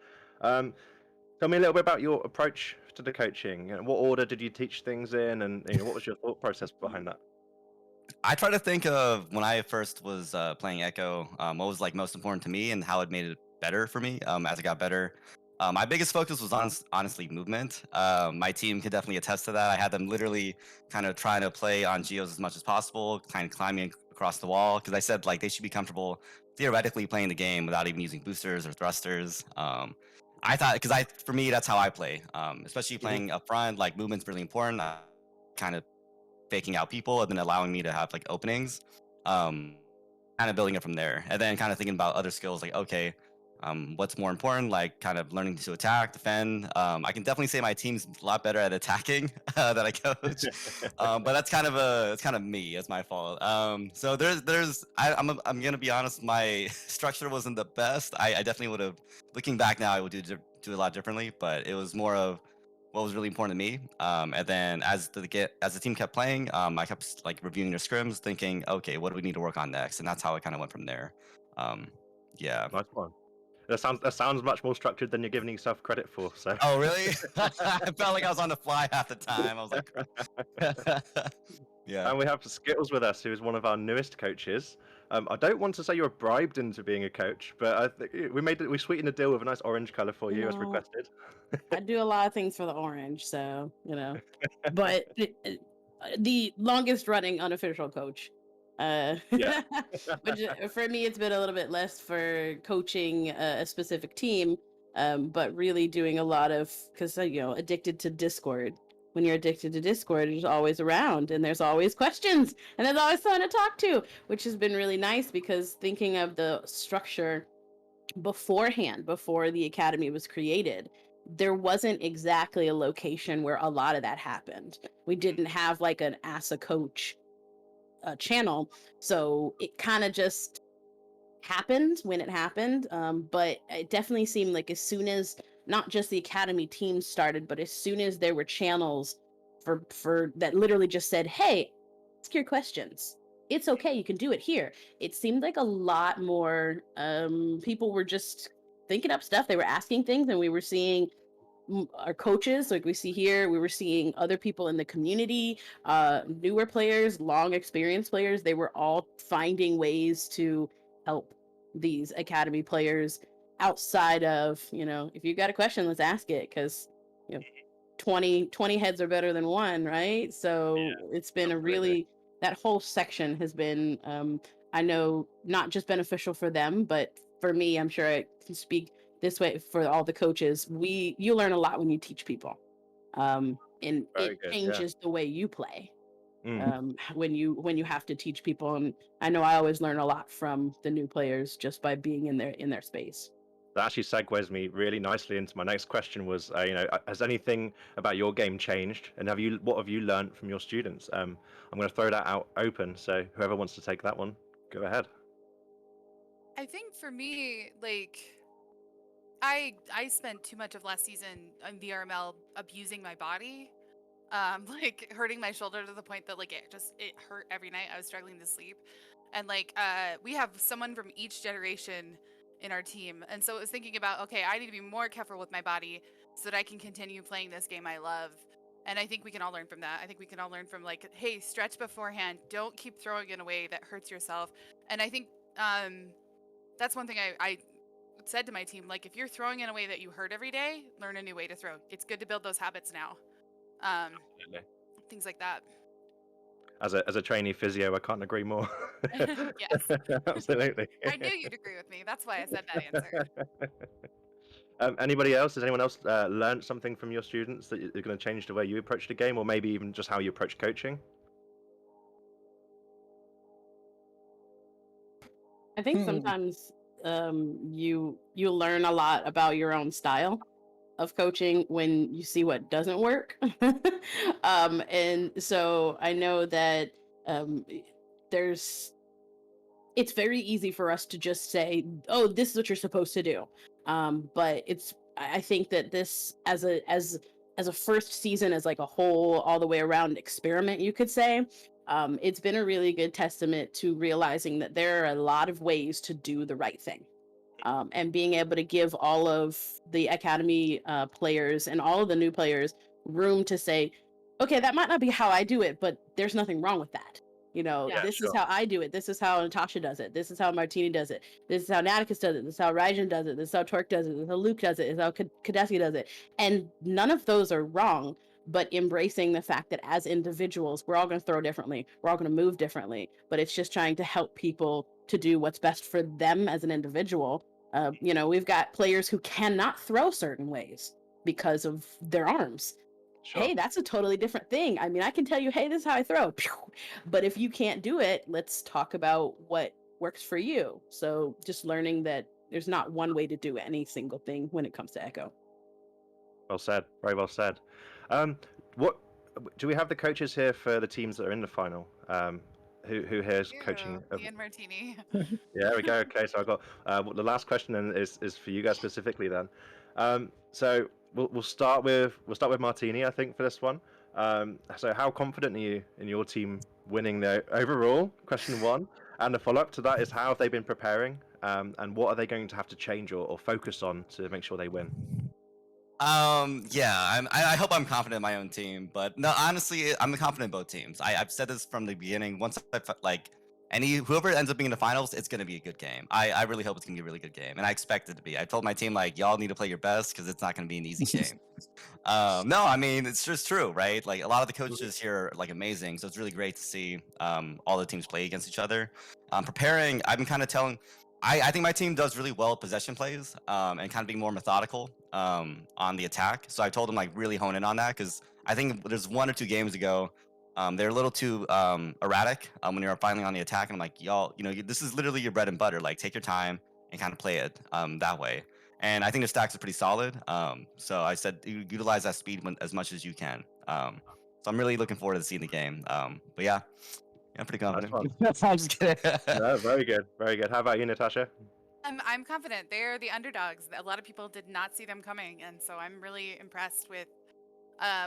Tell me a little bit about your approach to the coaching. What order did you teach things in, and what was your thought process behind that? I try to think of when I first was playing Echo, what was like most important to me and how it made it better for me as it got better. My biggest focus was honestly movement. My team could definitely attest to that. I had them literally kind of trying to play on geos as much as possible, kind of climbing across the wall because I said like they should be comfortable theoretically playing the game without even using boosters or thrusters. I thought because for me that's how I play, especially playing up front. Like movement's really important. Kind of faking out people and then allowing me to have like openings, kind of building it from there, and then kind of thinking about other skills like okay, what's more important, like kind of learning to attack, defend. I can definitely say my team's a lot better at attacking that I coach, but that's kind of me. It's my fault. So I'm gonna be honest, my structure wasn't the best. I definitely would have, looking back now, I would do a lot differently, but it was more of what was really important to me. And then as the team kept playing, I kept like reviewing their scrims, thinking, okay, what do we need to work on next? And that's how it kind of went from there. Yeah. Nice one. That sounds much more structured than you're giving yourself credit for. So. Oh, really? I felt like I was on the fly half the time. I was like, yeah. And we have Skittles with us, who is one of our newest coaches. I don't want to say you were bribed into being a coach, but I think we sweetened the deal with a nice orange color for you as requested. I do a lot of things for the orange, so But the longest running unofficial coach. Yeah. Which for me, it's been a little bit less for coaching a specific team, but really doing a lot of because addicted to Discord. When you're addicted to Discord, it's always around, and there's always questions, and there's always someone to talk to, which has been really nice because thinking of the structure beforehand, before the academy was created, there wasn't exactly a location where a lot of that happened. We didn't have like an ASA coach channel, so it kind of just happened when it happened. But it definitely seemed like as soon as not just the academy teams started, but as soon as there were channels for that literally just said, hey, ask your questions, it's okay, you can do it here, it seemed like a lot more people were just thinking up stuff, they were asking things, and we were seeing our coaches like we see here, we were seeing other people in the community, newer players, long experienced players, they were all finding ways to help these academy players outside of if you got a question, let's ask it, because 20 heads are better than one, right? So it's been a really, that whole section has been I know not just beneficial for them, but for me, I'm sure I can speak this way for all the coaches. You learn a lot when you teach people, and it changes the way you play. When you have to teach people, and I know I always learn a lot from the new players just by being in their space. That actually segues me really nicely into my next question was, has anything about your game changed, and what have you learned from your students? I'm going to throw that out open, so whoever wants to take that one, go ahead. I think for me, like, I spent too much of last season in VRML abusing my body, like hurting my shoulder to the point that like it hurt every night. I was struggling to sleep, and like we have someone from each generation in our team, and so it was thinking about, okay, I need to be more careful with my body so that I can continue playing this game I love. And I think we can all learn from that. I think we can all learn from like, hey, stretch beforehand. Don't keep throwing in a way that hurts yourself. And I think that's one thing I said to my team, like, if you're throwing in a way that you hurt every day, learn a new way to throw. It's good to build those habits now. Things like that. As a trainee physio, I can't agree more. Yes. Absolutely. I knew you'd agree with me. That's why I said that answer. Anybody else? Has anyone else learned something from your students that are going to change the way you approach the game, or maybe even just how you approach coaching? I think sometimes you learn a lot about your own style of coaching when you see what doesn't work. And so I know that it's very easy for us to just say, oh, this is what you're supposed to do. But I think that this as as a first season, as like a whole, all the way around experiment, you could say, it's been a really good testament to realizing that there are a lot of ways to do the right thing. And being able to give all of the academy players and all of the new players room to say, okay, that might not be how I do it, but there's nothing wrong with that. Yeah, This sure. is how I do it. This is how Natasha does it. This is how Martini does it. This is how Naticus does it. This is how Rajan does it. This is how Torque does it. This is how Luke does it. This is how Kadeski does it. And none of those are wrong, but embracing the fact that as individuals, we're all going to throw differently. We're all going to move differently, but it's just trying to help people to do what's best for them as an individual. We've got players who cannot throw certain ways because of their arms. Sure. Hey, that's a totally different thing. I mean, I can tell you, hey, this is how I throw. But if you can't do it, let's talk about what works for you. So just learning that there's not one way to do any single thing when it comes to Echo. Well said. Very well said. What do we have the coaches here for the teams that are in the final? Who here is coaching? Me and Martini. Yeah, there we go. Okay, so I got the last question then is for you guys specifically then. So we'll start with Martini, I think, for this one. So how confident are you in your team winning the overall? Question one, and the follow-up to that is how have they been preparing, and what are they going to have to change or focus on to make sure they win? Yeah, I hope I'm confident in my own team, but no, honestly, I'm confident in both teams. I've said this from the beginning. Once whoever ends up being in the finals, it's gonna be a good game. I really hope it's gonna be a really good game, and I expect it to be. I told my team like, y'all need to play your best because it's not gonna be an easy game. No, I mean it's just true, right? Like a lot of the coaches here are like amazing, so it's really great to see all the teams play against each other. Preparing, I've been kind of telling. I think my team does really well at possession plays and kind of being more methodical on the attack. So I told them like really hone in on that because I think there's 1 or 2 games ago they're a little too erratic when you're finally on the attack. And I'm like, y'all, this is literally your bread and butter. Like take your time and kind of play it that way. And I think the stacks are pretty solid. So I said utilize that speed as much as you can. So I'm really looking forward to seeing the game. But yeah. Yeah, I'm pretty confident. I'm just kidding. No, very good, very good. How about you, Natasha? I'm confident. They're the underdogs. A lot of people did not see them coming, and so I'm really impressed with.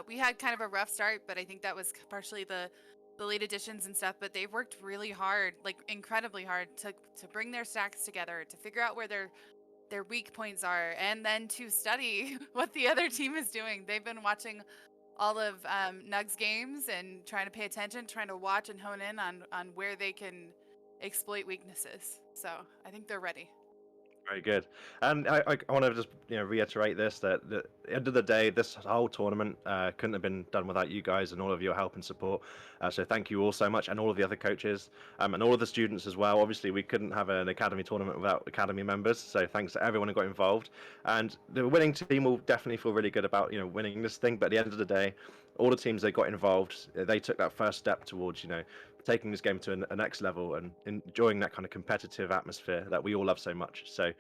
We had kind of a rough start, but I think that was partially the late additions and stuff. But they've worked really hard, like incredibly hard, to bring their stacks together, to figure out where their weak points are, and then to study what the other team is doing. They've been watching all of Nuggz games and trying to pay attention, trying to watch and hone in on where they can exploit weaknesses. So I think they're ready. Very good. And I want to just reiterate this, that at the end of the day, this whole tournament couldn't have been done without you guys and all of your help and support. So thank you all so much, and all of the other coaches and all of the students as well. Obviously, we couldn't have an academy tournament without academy members. So thanks to everyone who got involved. And the winning team will definitely feel really good about winning this thing. But at the end of the day, all the teams that got involved, they took that first step towards taking this game to a next level and enjoying that kind of competitive atmosphere that we all love so much. So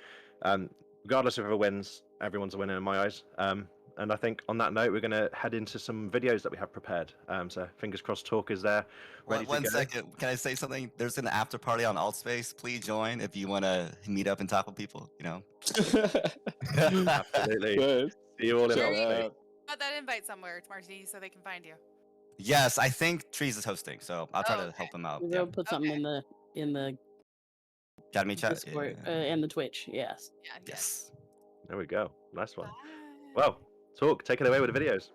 regardless of whoever wins, everyone's a winner in my eyes. And I think on that note, we're going to head into some videos that we have prepared. So fingers crossed, Talk is there. One second, can I say something? There's an after party on Altspace. Please join if you want to meet up and talk with people. Absolutely. Good. See you all in Sure. Altspace. Put that invite somewhere, Martini, so they can find you. Yes, I think Trees is hosting, so I'll try to okay. help him out. We'll put something in the Academy chat. Discord and the Twitch. Yes. Yeah. Yes. There we go. Nice one. Bye. Well, Talk, take it away with the videos.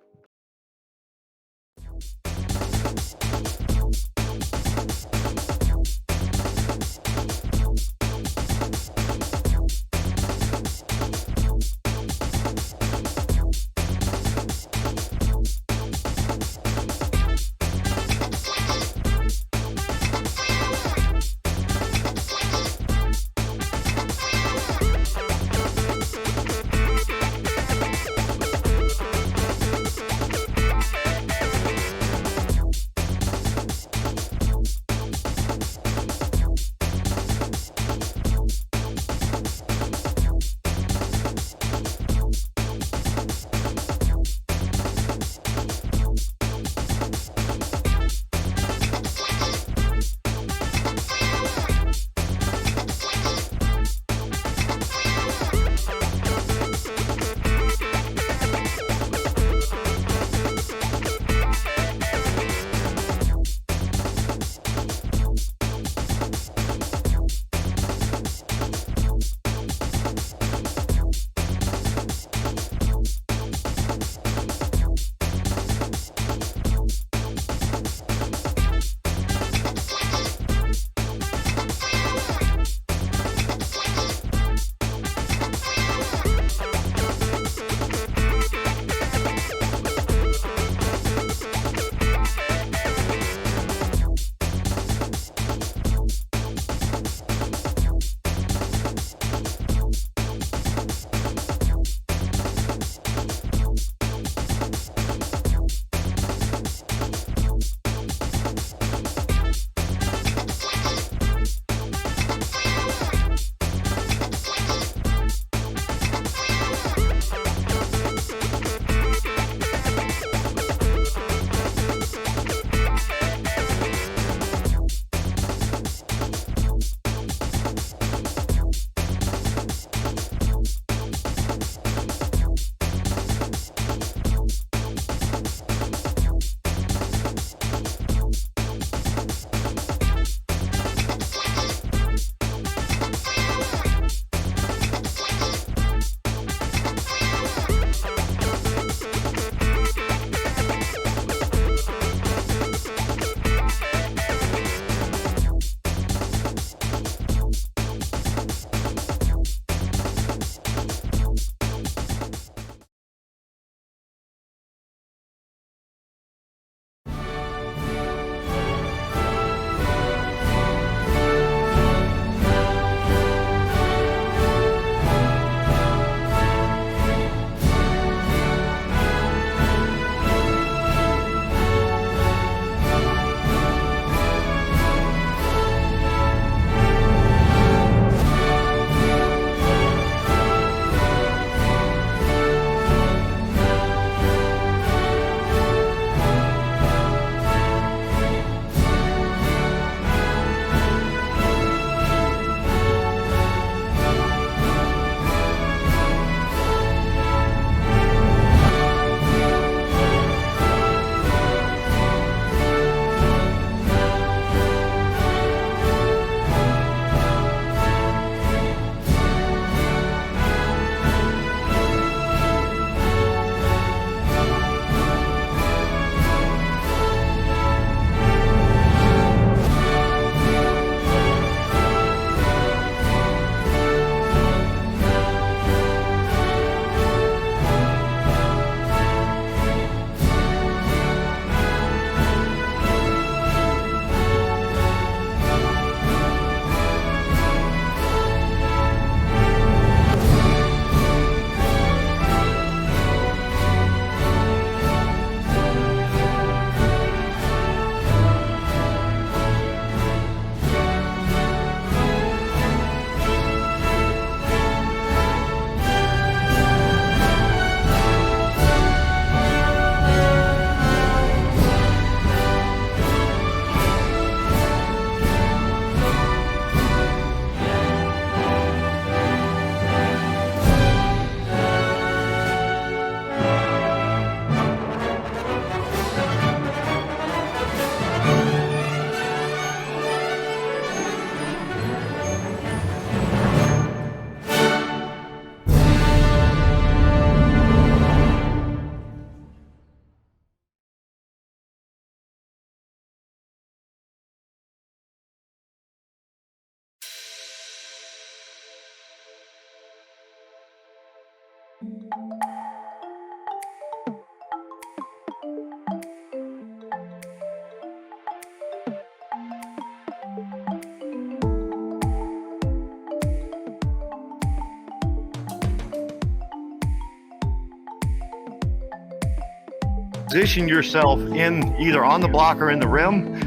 Position yourself in either on the block or in the rim.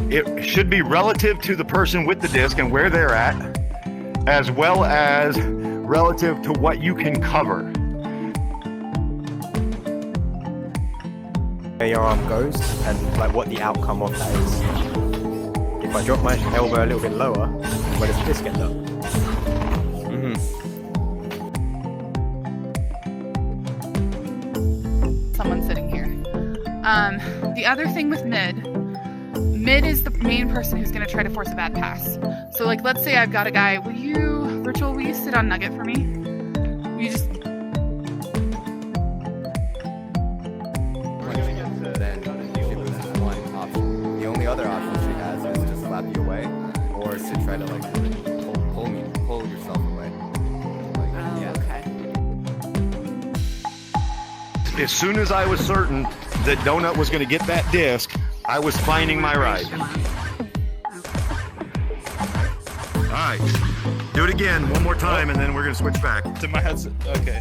It should be relative to the person with the disc and where they're at, as well as relative to what you can cover. Where your arm goes and like what the outcome of that is. If I drop my elbow a little bit lower, where does the disc end up? Someone sitting here. The other thing with mid is the main person who's going to try to force a bad pass. So like, let's say I've got a guy. Will you sit on Nugget for me? Will you just... Then usually loses one option. The only other option she has is to slap you away, or to try to like pull yourself away. Okay. As soon as I was certain that Donut was going to get that disc, I was finding my ride. All right, do it again one more time, and then we're going to switch back. To my headset. Okay.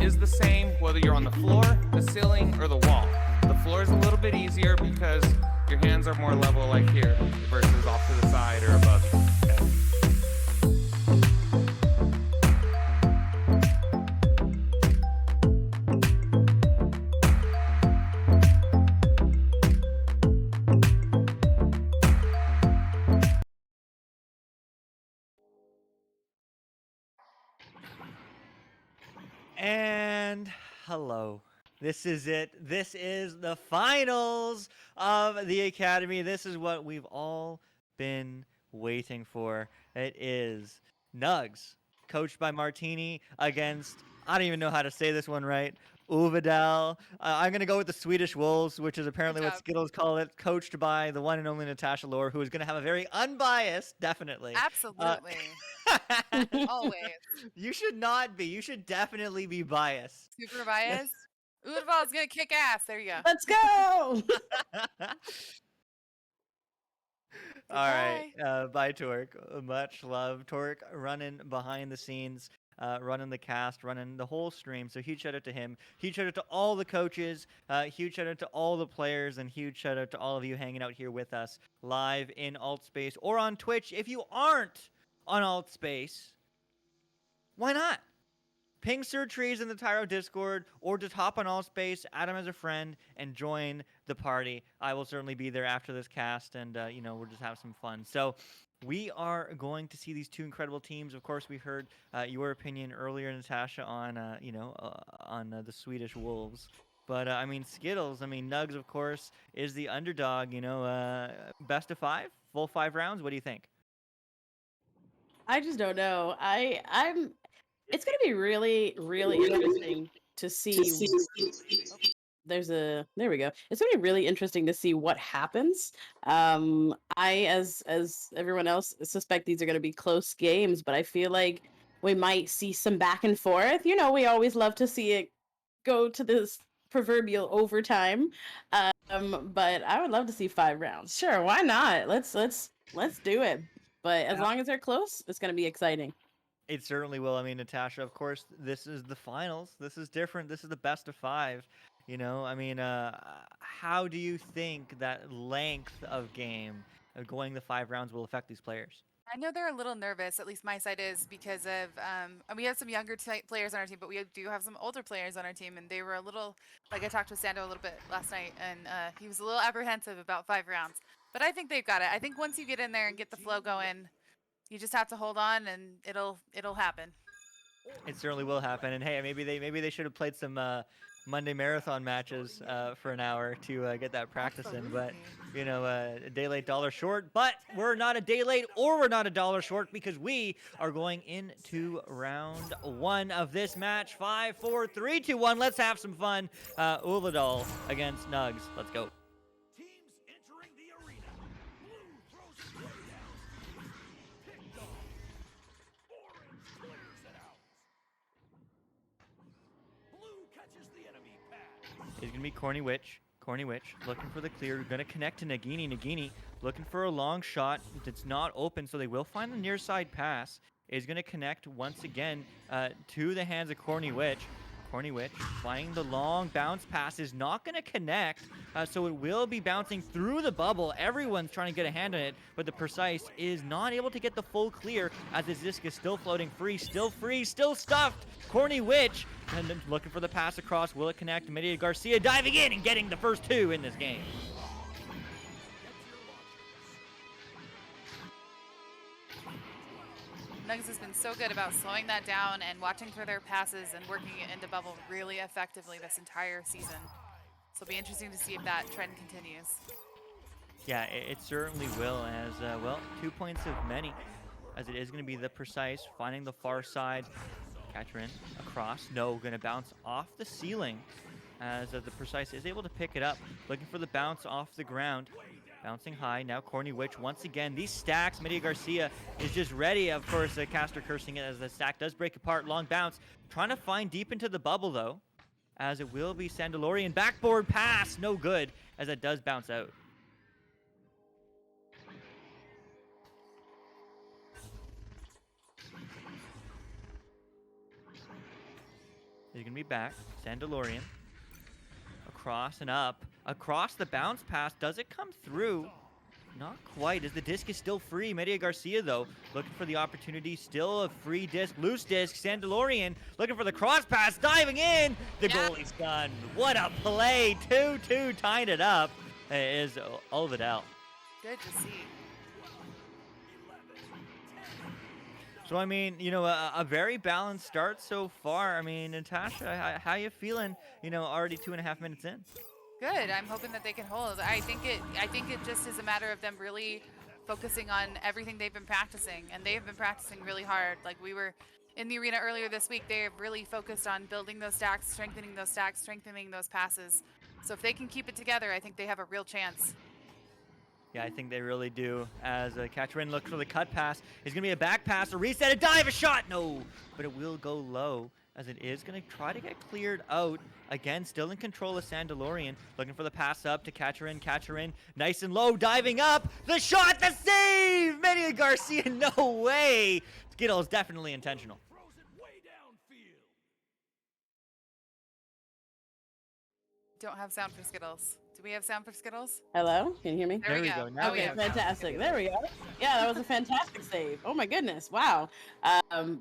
Is the same whether you're on the floor, the ceiling, or the wall. The floor is a little bit easier because your hands are more level like here versus off to the side or above you. Okay. And hello. This is it. This is the finals of the Academy. This is what we've all been waiting for. It is Nuggz, coached by Martiney, against, I don't even know how to say this one right, Ulvedal. I'm going to go with the Swedish Wolves, which is apparently what Skittles call it, coached by the one and only NatashaLore, who is going to have a very unbiased, definitely. Absolutely. Always. You should not be. You should definitely be biased. Super biased. Ulvedal is going to kick ass. There you go. Let's go. All right. Bye, Torque. Much love. Torque running behind the scenes, running the cast, running the whole stream. So huge shout out to him. Huge shout out to all the coaches. Huge shout out to all the players. And huge shout out to all of you hanging out here with us live in Alt Space or on Twitch. If you aren't on Alt Space, why not? Ping Sir Trees in the Tyro Discord, or just hop on Alt Space, add him as a friend, and join the party. I will certainly be there after this cast, and we'll just have some fun. So we are going to see these two incredible teams. Of course, we heard your opinion earlier, Natasha, on the Swedish Wolves. But Skittles. Nuggz, of course, is the underdog. Best of 5, full 5 rounds. What do you think? I just don't know. It's going to be really, really interesting to see. There we go. It's going to be really interesting to see what happens. I, as everyone else, suspect these are going to be close games, but I feel like we might see some back and forth. We always love to see it go to this proverbial overtime. But I would love to see 5 rounds. Sure, why not? Let's do it. But as long as they're close, it's going to be exciting. It certainly will. Natasha, of course, this is the finals. This is different. This is the best of 5. How do you think that length of game of going the 5 rounds will affect these players? I know they're a little nervous, at least my side is, because of we have some younger players on our team, but we do have some older players on our team, and they were a little, like I talked with Sando a little bit last night, and he was a little apprehensive about 5 rounds. But I think they've got it. I think once you get in there and get the flow going, you just have to hold on, and it'll happen. It certainly will happen. And hey, maybe they should have played some Monday marathon matches for an hour to get that practice in. But a day late, dollar short. But we're not a day late, or we're not a dollar short, because we are going into round 1 of this match. 5, 4, 3, 2, 1. Let's have some fun. Ulvedal against Nuggz. Let's go. is going to be Corny Witch. Corny Witch looking for the clear, going to connect to Nagini. Nagini looking for a long shot that's not open, so they will find the near side pass. Is going to connect once again to the hands of Corny Witch. Corny Witch finding the long bounce pass is not going to connect, so it will be bouncing through the bubble. Everyone's trying to get a hand on it, but the Precise is not able to get the full clear as his disc is still floating free, still stuffed. Corny Witch and then looking for the pass across. Will it connect? Media Garcia diving in and getting the first 2 in this game. Nuggz has been so good about slowing that down and watching for their passes and working it into bubble really effectively this entire season. So it'll be interesting to see if that trend continues. Yeah, it certainly will, as, well, 2 points of many, as it is going to be the Precise finding the far side. Catcher in, across, no, going to bounce off the ceiling, as the Precise is able to pick it up, looking for the bounce off the ground. Bouncing high, now Corny Witch once again. These stacks, Media Garcia is just ready, of course, Caster cursing it as the stack does break apart. Long bounce, trying to find deep into the bubble, though, as it will be Sandalorian. Backboard pass, no good, as it does bounce out. He's going to be back. Sandalorian. Across and up. Across the bounce pass. Does it come through? Not quite, as the disc is still free. Media Garcia, though, looking for the opportunity. Still a free disc. Loose disc. Sandalorian looking for the cross pass. Diving in. The goalie's done. What a play. 2-2 tying it up is Ulvedal. Good to see. So, I mean, you know, a very balanced start so far. I mean, Natasha, how you feeling, you know, already 2.5 minutes in? Good. I'm hoping that they can hold. I think it just is a matter of them really focusing on everything they've been practicing, and they have been practicing really hard. Like, we were in the arena earlier this week, they have really focused on building those stacks, strengthening those passes. So if they can keep it together, I think they have a real chance. Yeah, I think they really do. As Catherine looks for the cut pass, it's going to be a back pass, a reset, a dive, a shot. No, but it will go low, as it is going to try to get cleared out. Again, still in control of Sandalorian. Looking for the pass up to Catherine. Catherine, nice and low, diving up. The shot, the save! Media Garcia, no way. Skittles definitely intentional. Don't have sound for Skittles. Do we have sound for Skittles? Hello? Can you hear me? There we go. Now we Okay, have fantastic. There we go. Yeah, that was a fantastic save. Oh my goodness. Wow.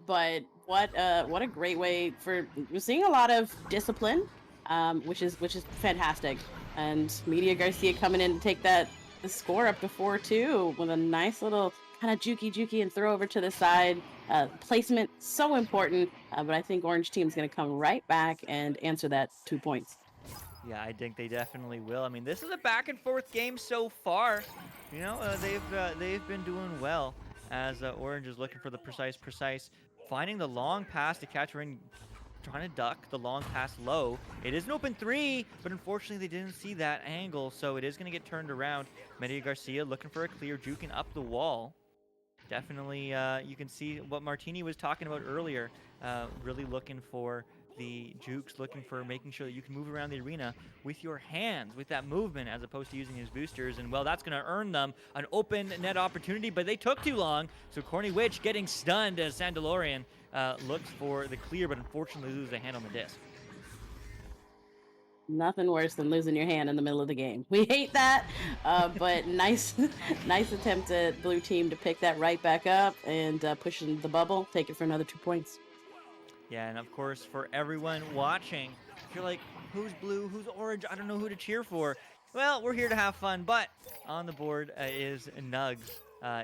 But what a great way for we're seeing a lot of discipline, which is fantastic. And Media Garcia coming in to take the score up to 4-2 with a nice little kind of jukey and throw over to the side. Placement so important, but I think Orange team's going to come right back and answer that 2 points. Yeah, I think they definitely will. I mean, this is a back and forth game so far. You know, they've been doing well, as Orange is looking for the precise, finding the long pass to catch her in, trying to duck the long pass low. It is an open 3, but unfortunately they didn't see that angle, so it is going to get turned around. Media Garcia looking for a clear, juking up the wall. Definitely, you can see what Martiney was talking about earlier, really looking for the jukes, looking for making sure that you can move around the arena with your hands, with that movement, as opposed to using his boosters. And, well, that's going to earn them an open net opportunity, but they took too long. So Corny Witch getting stunned as Sandalorian looks for the clear, but unfortunately loses a hand on the disc. Nothing worse than losing your hand in the middle of the game. We hate that, but nice attempt at blue team to pick that right back up and push into the bubble, take it for another 2 points. Yeah, and of course, for everyone watching, if you're like, who's blue, who's orange, I don't know who to cheer for. Well, we're here to have fun, but on the board is Nuggz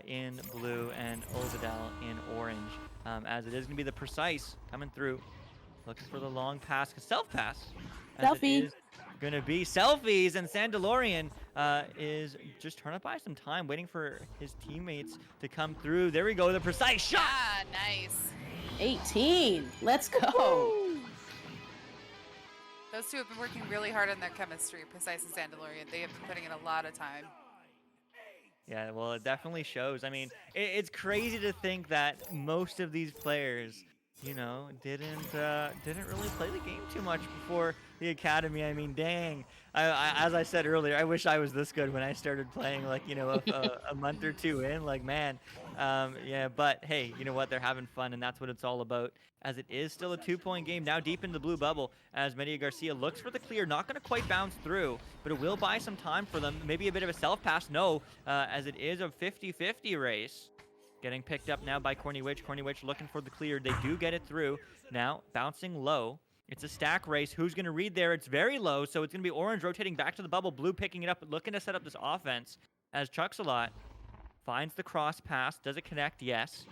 in blue and Ulvedal in orange, as it is going to be the precise coming through, looking for the long pass, self-pass. Selfie. It is going to be selfies, and Sandalorian is just trying to buy some time, waiting for his teammates to come through. There we go, the precise shot. Ah, nice. 18. Let's go. Those two have been working really hard on their chemistry, Precise and Sandalorian. They have been putting in a lot of time. Yeah, well, it definitely shows. I mean, it's crazy to think that most of these players you know, didn't really play the game too much before the academy. I mean, dang. As I said earlier, I wish I was this good when I started playing, like, you know, a month or two in. Like, man, yeah. But hey, you know what? They're having fun, and that's what it's all about. As it is still a 2-point game, now deep in the blue bubble, as Media Garcia looks for the clear, not going to quite bounce through, but it will buy some time for them. Maybe a bit of a self-pass, no, as it is a 50-50 race. Getting picked up now by Corny Witch. Corny Witch looking for the clear. They do get it through. Now, bouncing low. It's a stack race. Who's going to read there? It's very low, so it's going to be Orange rotating back to the bubble. Blue picking it up, looking to set up this offense as Chucksalot finds the cross pass. Does it connect? Yes.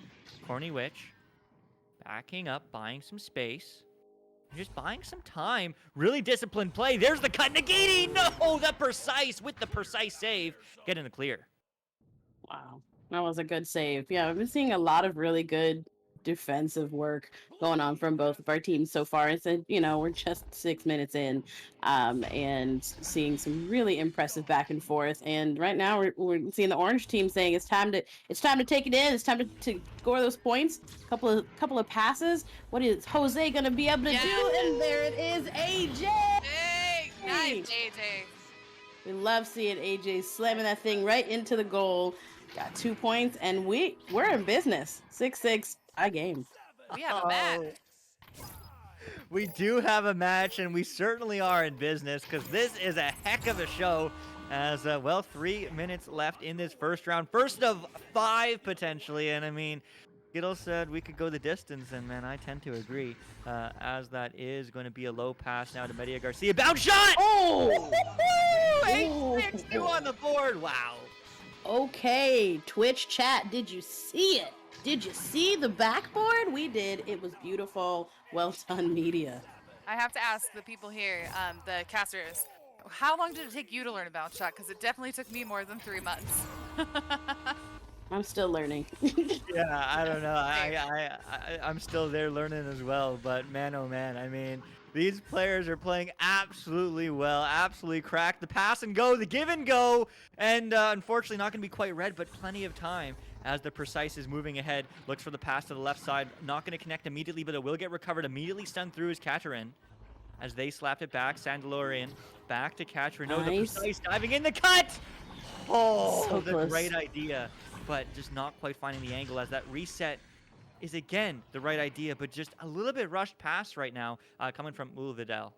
Corny Witch backing up, buying some space. Just buying some time. Really disciplined play. There's the cut. Nagini! No! The precise with the precise save. Get in the clear. Wow. That was a good save. Yeah, I've been seeing a lot of really good defensive work going on from both of our teams so far. It's you know, we're just 6 minutes in, and seeing some really impressive back and forth. And right now we're seeing the orange team saying it's time to take it in. It's time to score those points. Couple of passes. What is Jose gonna be able to do? And there it is, AJ. Hey, nice, AJ. We love seeing AJ slamming that thing right into the goal. Got 2 points, and we're in business. 6-6, tie game. We have a match. We do have a match, and we certainly are in business because this is a heck of a show. As well, 3 minutes left in this first round, first of 5 potentially. And I mean, Skittle said we could go the distance, and man, I tend to agree. As that is going to be a low pass now to Media Garcia. Bounce shot! Oh! 8-6-2 on the board. Wow. Okay, Twitch chat, did you see it? Did you see the backboard? We did. It was beautiful. Well done, media. I have to ask the people here, the casters, how long did it take you to learn about shot? Because it definitely took me more than 3 months. I'm still learning. Yeah, I don't know. I'm still there learning as well. But man, oh man, I mean, these players are playing absolutely well, absolutely cracked. The pass and go, the give and go, and unfortunately not going to be quite red, but plenty of time as the precise is moving ahead. Looks for the pass to the left side. Not going to connect immediately, but it will get recovered. Immediately stunned through his Catcher-in as they slapped it back. Sandalorian back to Catcher-in. No, the precise diving in the cut. Oh, So the close. great idea, but just not quite finding the angle as that reset is again the right idea, but just a little bit rushed pass right now coming from Ulvedal.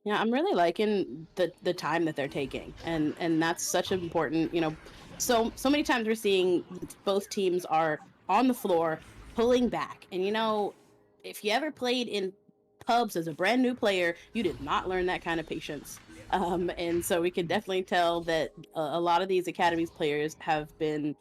Yeah, I'm really liking the time that they're taking, and that's such an important, you know, so many times we're seeing both teams are on the floor pulling back, and you know, if you ever played in pubs as a brand new player, you did not learn that kind of patience. And so we can definitely tell that a lot of these academies players have been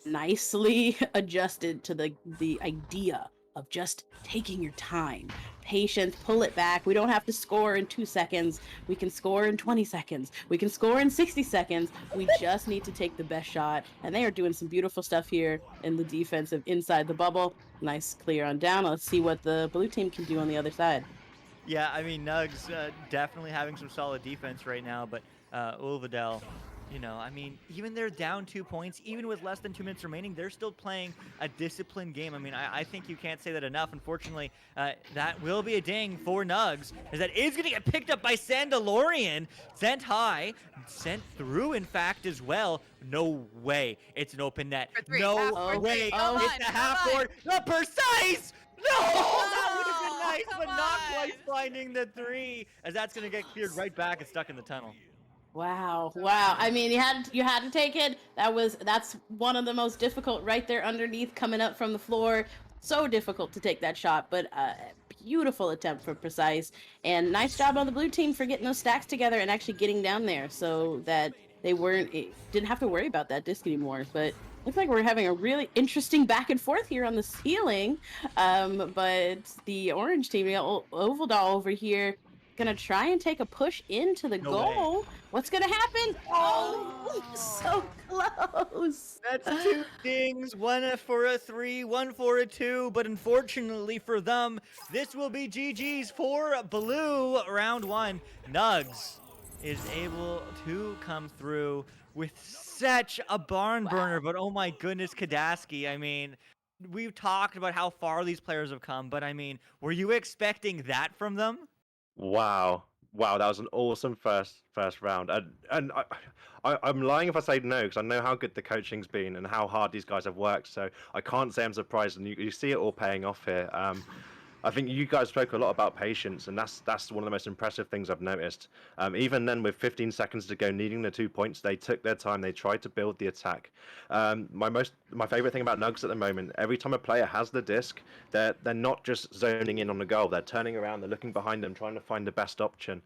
nicely adjusted to the idea of just taking your time, patience, pull it back. We don't have to score in 2 seconds. We can score in 20 seconds. We can score in 60 seconds. We just need to take the best shot. And they are doing some beautiful stuff here in the defensive inside the bubble. Nice clear on down. Let's see what the blue team can do on the other side. Yeah, I mean, Nuggz definitely having some solid defense right now, but Ulvedal, you know, I mean, even they're down 2 points, even with less than 2 minutes remaining, they're still playing a disciplined game. I mean, I think you can't say that enough. Unfortunately, that will be a ding for Nuggz, as that is going to get picked up by Sandalorian. Sent high, sent through, in fact, as well. No way. It's an open net. No way. It's a half court. The precise! No! That would have been nice, but not quite finding the 3, as that's going to get cleared right back and stuck in the tunnel. Wow. I mean, you had to take it. That's one of the most difficult right there underneath, coming up from the floor. So difficult to take that shot, but beautiful attempt for precise, and nice job on the blue team for getting those stacks together and actually getting down there so that they didn't have to worry about that disc anymore. But looks like we're having a really interesting back and forth here on the ceiling. But the orange team, Ulvedal over here, gonna try and take a push into the goal. What's gonna happen? Oh, so close. That's 2 dings, 1 for a 3, 1 for a 2, but unfortunately for them, this will be GG's for blue round 1. Nuggz is able to come through with such a barn burner, but oh my goodness, Kadaski, I mean, we've talked about how far these players have come, but I mean, were you expecting that from them? Wow. Wow, that was an awesome first round. And I'm lying if I say no, because I know how good the coaching's been and how hard these guys have worked. So I can't say I'm surprised, and you see it all paying off here. I think you guys spoke a lot about patience, and that's one of the most impressive things I've noticed. Even then, with 15 seconds to go, needing the 2 points, they took their time. They tried to build the attack. My favorite thing about Nuggz at the moment, every time a player has the disc, they're not just zoning in on the goal. They're turning around, they're looking behind them, trying to find the best option.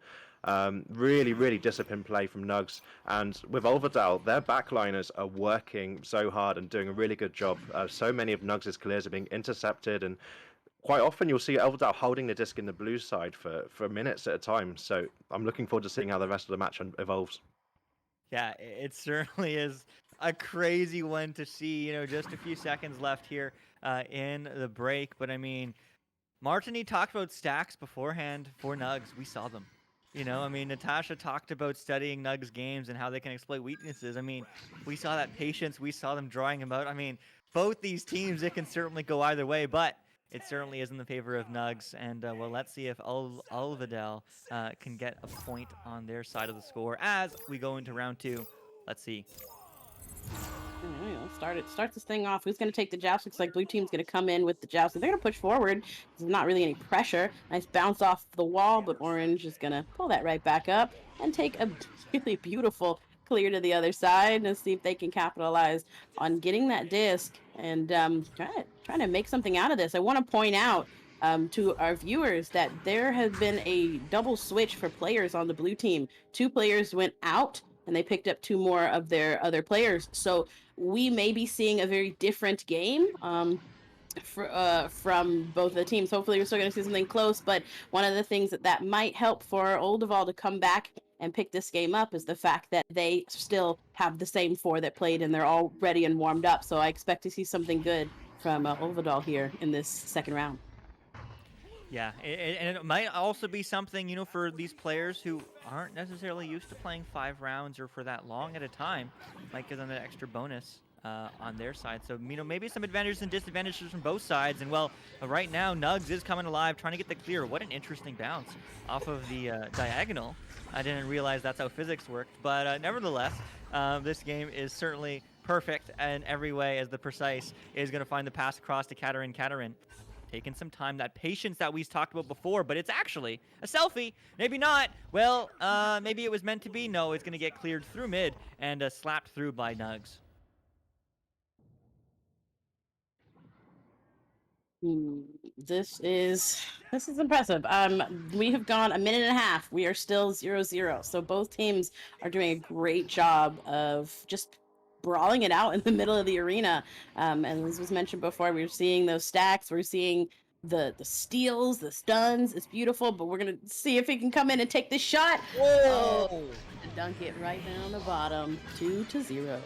Really disciplined play from Nuggz. And with Ulvedal, their backliners are working so hard and doing a really good job. So many of Nuggz' clears are being intercepted, and quite often you'll see Ulvedal holding the disc in the blue side for minutes at a time. So I'm looking forward to seeing how the rest of the match evolves. Yeah, it certainly is a crazy one to see. Just a few seconds left here in the break. But I mean, Martiney talked about stacks beforehand for Nuggz. We saw them. I mean, Natasha talked about studying Nuggz games and how they can exploit weaknesses. I mean, we saw that patience. We saw them drawing them out. I mean, both these teams, it can certainly go either way, but it certainly is in the favor of Nuggz. And, well, let's see if Ulvedal can get a point on their side of the score as we go into round 2. Let's see. Start this thing off. Who's going to take the joust? Looks like blue team's going to come in with the joust. They're going to push forward. There's not really any pressure. Nice bounce off the wall, but orange is going to pull that right back up and take a really beautiful clear to the other side and see if they can capitalize on getting that disc and trying to make something out of this. I want to point out to our viewers that there has been a double switch for players on the blue team. 2 players went out and they picked up 2 more of their other players. So we may be seeing a very different game from both the teams. Hopefully we're still going to see something close, but one of the things that might help for Ulvedal to come back and pick this game up is the fact that they still have the same 4 that played and they're all ready and warmed up. So I expect to see something good from Ulvedal here in this second round. Yeah, and it might also be something, for these players who aren't necessarily used to playing 5 rounds or for that long at a time, might give them an extra bonus on their side. So, maybe some advantages and disadvantages from both sides. And, well, right now, Nuggz is coming alive, trying to get the clear. What an interesting bounce off of the diagonal. I didn't realize that's how physics worked. But nevertheless, this game is certainly perfect in every way, as the Precise is going to find the pass across to Kataryn. Taking some time, that patience that we talked about before, but it's actually a selfie. Maybe not. Well, maybe it was meant to be. No, it's going to get cleared through mid and slapped through by Nuggz. This is impressive. We have gone a minute and a half. We are still 0-0. So both teams are doing a great job of just brawling it out in the middle of the arena. And as was mentioned before, we're seeing those stacks. We're seeing the steals, the stuns. It's beautiful, but we're going to see if he can come in and take this shot. Whoa! And dunk it right down the bottom, 2-0.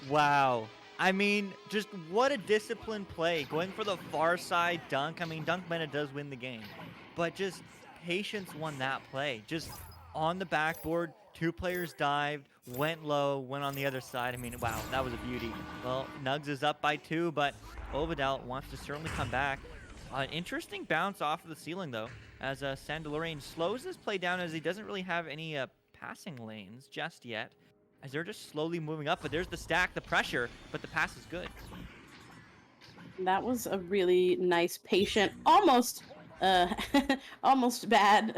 Wow. I mean, just what a disciplined play. Going for the far side dunk. I mean, Dunk Meta does win the game. But just patience won that play. Just on the backboard, 2 players dived, went low, went on the other side. I mean, wow, that was a beauty. Well, Nuggz is up by 2, but Ulvedal wants to certainly come back. An interesting bounce off of the ceiling, though, as Sandalorian slows his play down as he doesn't really have any passing lanes just yet, as they're just slowly moving up. But there's the stack, the pressure, but the pass is good. That was a really nice, patient, almost bad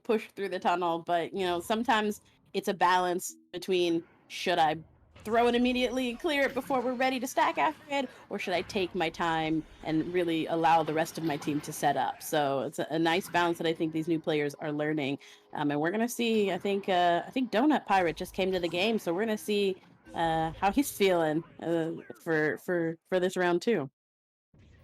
push through the tunnel. But, sometimes it's a balance between, should I throw it immediately and clear it before we're ready to stack after it, or should I take my time and really allow the rest of my team to set up? So it's a nice balance that I think these new players are learning. And we're going to see, I think Donut Pirate just came to the game, so we're going to see how he's feeling for this round 2.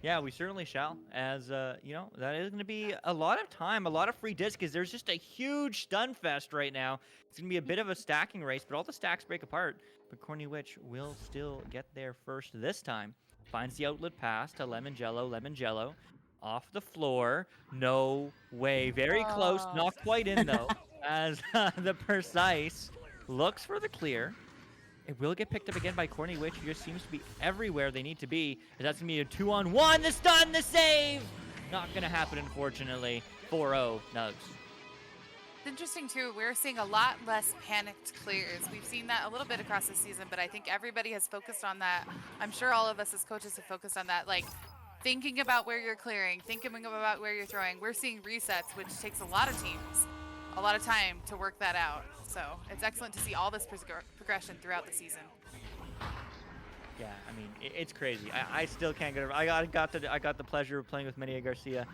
Yeah, we certainly shall, as, that is going to be a lot of time, a lot of free disc, because there's just a huge stun fest right now. It's going to be a bit of a stacking race, but all the stacks break apart. But Corny Witch will still get there first this time. Finds the outlet pass to Lemon Jello, off the floor. No way. Very close, not quite in, though, as the Precise looks for the clear. It will get picked up again by Corny Witch, who just seems to be everywhere they need to be. That's going to be a 2-on-1. The stun, the save! Not going to happen, unfortunately. 4-0 Nuggz. It's interesting, too. We're seeing a lot less panicked clears. We've seen that a little bit across the season, but I think everybody has focused on that. I'm sure all of us as coaches have focused on that. Like, thinking about where you're clearing, thinking about where you're throwing. We're seeing resets, which takes a lot of teams a lot of time to work that out. So it's excellent to see all this progression throughout the season. Yeah, I mean, it's crazy. I still can't get over. I got the pleasure of playing with Maria Garcia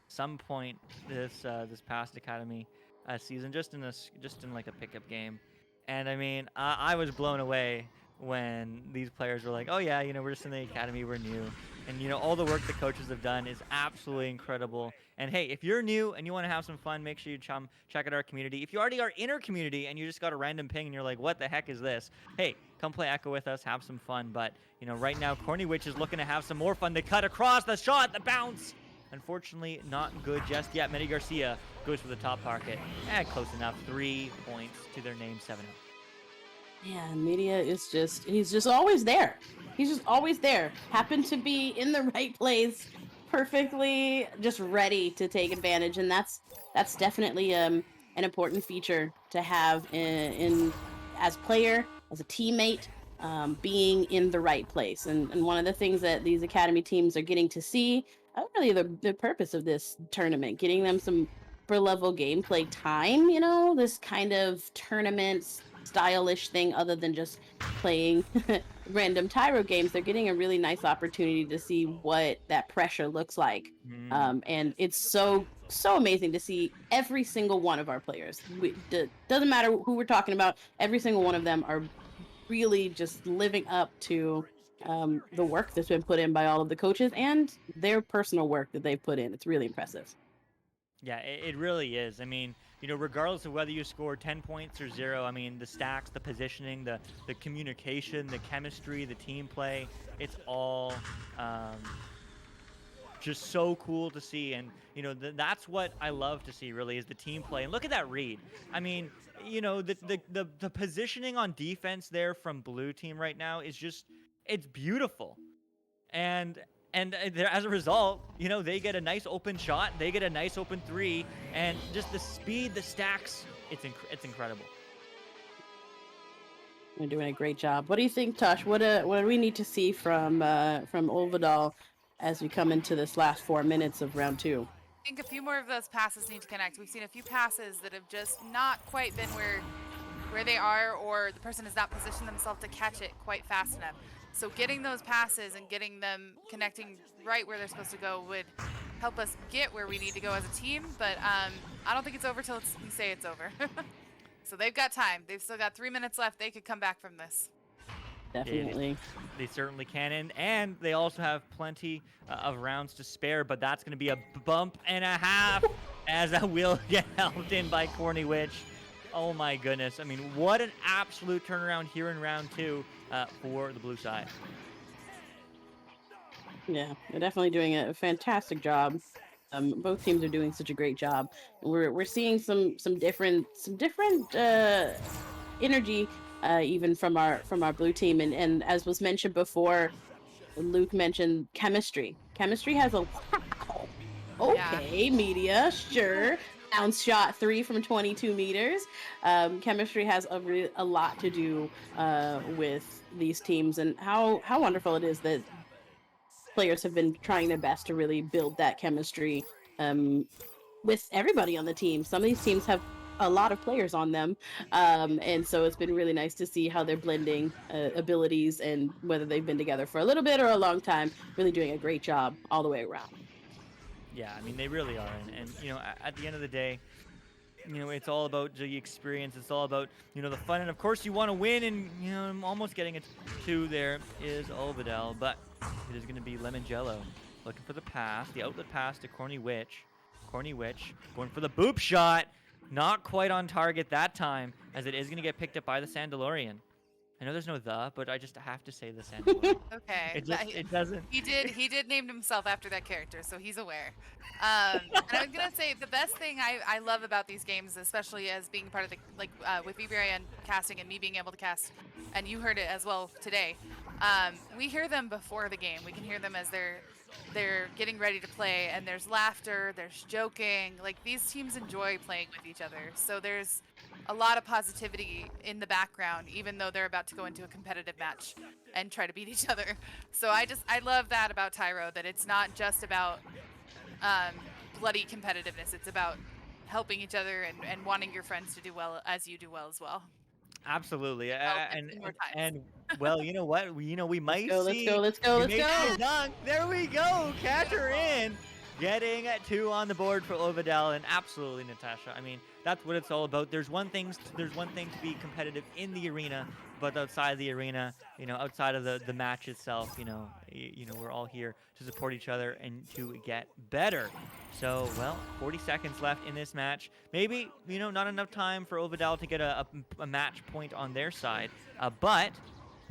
some point this past academy season, just in like a pickup game, and I mean, I was blown away when these players were like, oh yeah, we're just in the academy, we're new, and all the work the coaches have done is absolutely incredible. And hey, if you're new and you want to have some fun, make sure you check out our community. If you already are in our community and you just got a random ping and you're like, what the heck is this? Hey, come play Echo with us, have some fun. But right now Corny Witch is looking to have some more fun. They cut across, the shot, the bounce. Unfortunately, not good just yet. Medi Garcia goes for the top pocket. Close enough. 3 points to their name, 7-0. Yeah, Media is he's just always there. He's just always there. Happened to be in the right place, perfectly just ready to take advantage. And that's definitely an important feature to have in as player, as a teammate, being in the right place. And one of the things that these academy teams are getting to see, really the purpose of this tournament, getting them some upper level gameplay time, this kind of tournament stylish thing other than just playing random Tyro games. They're getting a really nice opportunity to see what that pressure looks like. And it's so amazing to see every single one of our players. Doesn't matter who we're talking about, every single one of them are really just living up to the work that's been put in by all of the coaches and their personal work that they've put in. It's really impressive. Yeah, it really is. I mean, regardless of whether you score 10 points or 0, I mean, the stacks, the positioning, the communication, the chemistry, the team play, it's all just so cool to see. And, that's what I love to see, really, is the team play. And look at that read. I mean, the positioning on defense there from blue team right now is just, it's beautiful. And as a result, they get a nice open shot, they get a nice open 3, and just the speed, the stacks, it's incredible. They're doing a great job. What do you think, Tosh? What do we need to see from Ulvedal as we come into this last 4 minutes of round 2? I think a few more of those passes need to connect. We've seen a few passes that have just not quite been where they are, or the person has not positioned themselves to catch it quite fast enough. So getting those passes and getting them connecting right where they're supposed to go would help us get where we need to go as a team. But I don't think it's over till we say it's over. So they've got time. They've still got 3 minutes left. They could come back from this. Definitely. Yeah, they certainly can. And they also have plenty of rounds to spare, but that's going to be a bump and a half as that will get helped in by Corny Witch. Oh my goodness. I mean, what an absolute turnaround here in round 2 for the blue side. Yeah, they're definitely doing a fantastic job. Both teams are doing such a great job. We're seeing some different energy even from our blue team, and as was mentioned before, Luke mentioned chemistry. Chemistry has a okay, Media, sure. Bounce shot 3 from 22 meters. Chemistry has a lot to do with these teams, and how wonderful it is that players have been trying their best to really build that chemistry with everybody on the team. Some of these teams have a lot of players on them, and so it's been really nice to see how they're blending abilities, and whether they've been together for a little bit or a long time, really doing a great job all the way around. Yeah, I mean, they really are. And at the end of the day, it's all about the experience. It's all about, the fun. And, of course, you want to win. And, I'm almost getting it to there is Ulvedal. But it is going to be Lemon Jello looking for the pass, the outlet pass to Corny Witch. Corny Witch going for the boop shot. Not quite on target that time, as it is going to get picked up by the Sandalorian. I know there's no the, but I just have to say the N word. Okay. It doesn't. He did name himself after that character, so he's aware. And I was gonna say the best thing I love about these games, especially as being part of the with VBRA and casting and me being able to cast, and you heard it as well today. We hear them before the game. We can hear them as they're getting ready to play, and there's laughter, there's joking. Like, these teams enjoy playing with each other, so there's a lot of positivity in the background, even though they're about to go into a competitive match and try to beat each other. So I love that about Tyro, that it's not just about bloody competitiveness. It's about helping each other and wanting your friends to do well as you do well as well. Absolutely. And Well, you know what? We might Let's see. go. we may see a dunk. There we go. Catch her in. Getting 2 on the board for Ulvedal, and absolutely, Natasha. I mean, that's what it's all about. There's one thing to be competitive in the arena, but outside the arena, outside of the match itself, we're all here to support each other and to get better. So, well, 40 seconds left in this match. Maybe, not enough time for Ulvedal to get a match point on their side, but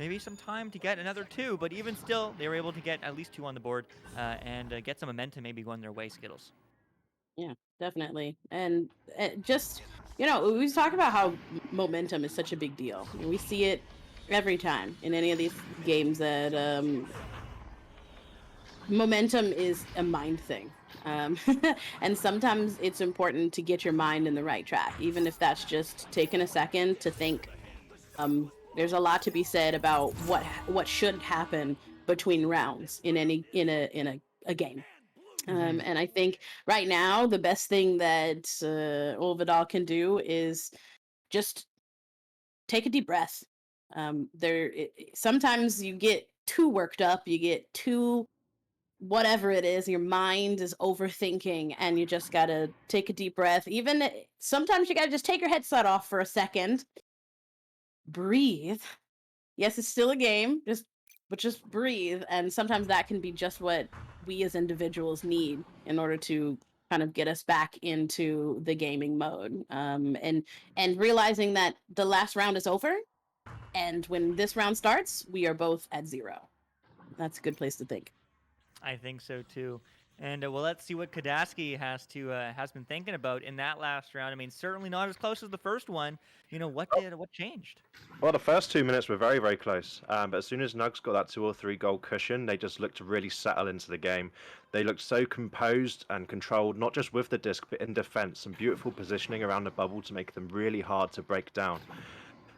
maybe some time to get another 2, but even still, they were able to get at least 2 on the board and get some momentum maybe going their way, Skittles. Yeah, definitely. And just, we talk about how momentum is such a big deal. We see it every time in any of these games that momentum is a mind thing. And sometimes it's important to get your mind in the right track, even if that's just taking a second to think. There's a lot to be said about what should happen between rounds in a game. And I think right now the best thing that Ulvedal can do is just take a deep breath. Sometimes you get too worked up, you get too whatever it is, your mind is overthinking, and you just gotta take a deep breath. Sometimes you gotta just take your headset off for a second, breathe. Yes, it's still a game, but just breathe. And sometimes that can be just what we as individuals need in order to kind of get us back into the gaming mode. And realizing that the last round is over, and when this round starts, we are both at 0. That's a good place to think. I think so too. And well, let's see what Kadaski has been thinking about in that last round. I mean, certainly not as close as the first one. What changed? Well, the first 2 minutes were very, very close. But as soon as Nuggz got that 2 or 3 goal cushion, they just looked to really settle into the game. They looked so composed and controlled, not just with the disc, but in defense. Some beautiful positioning around the bubble to make them really hard to break down.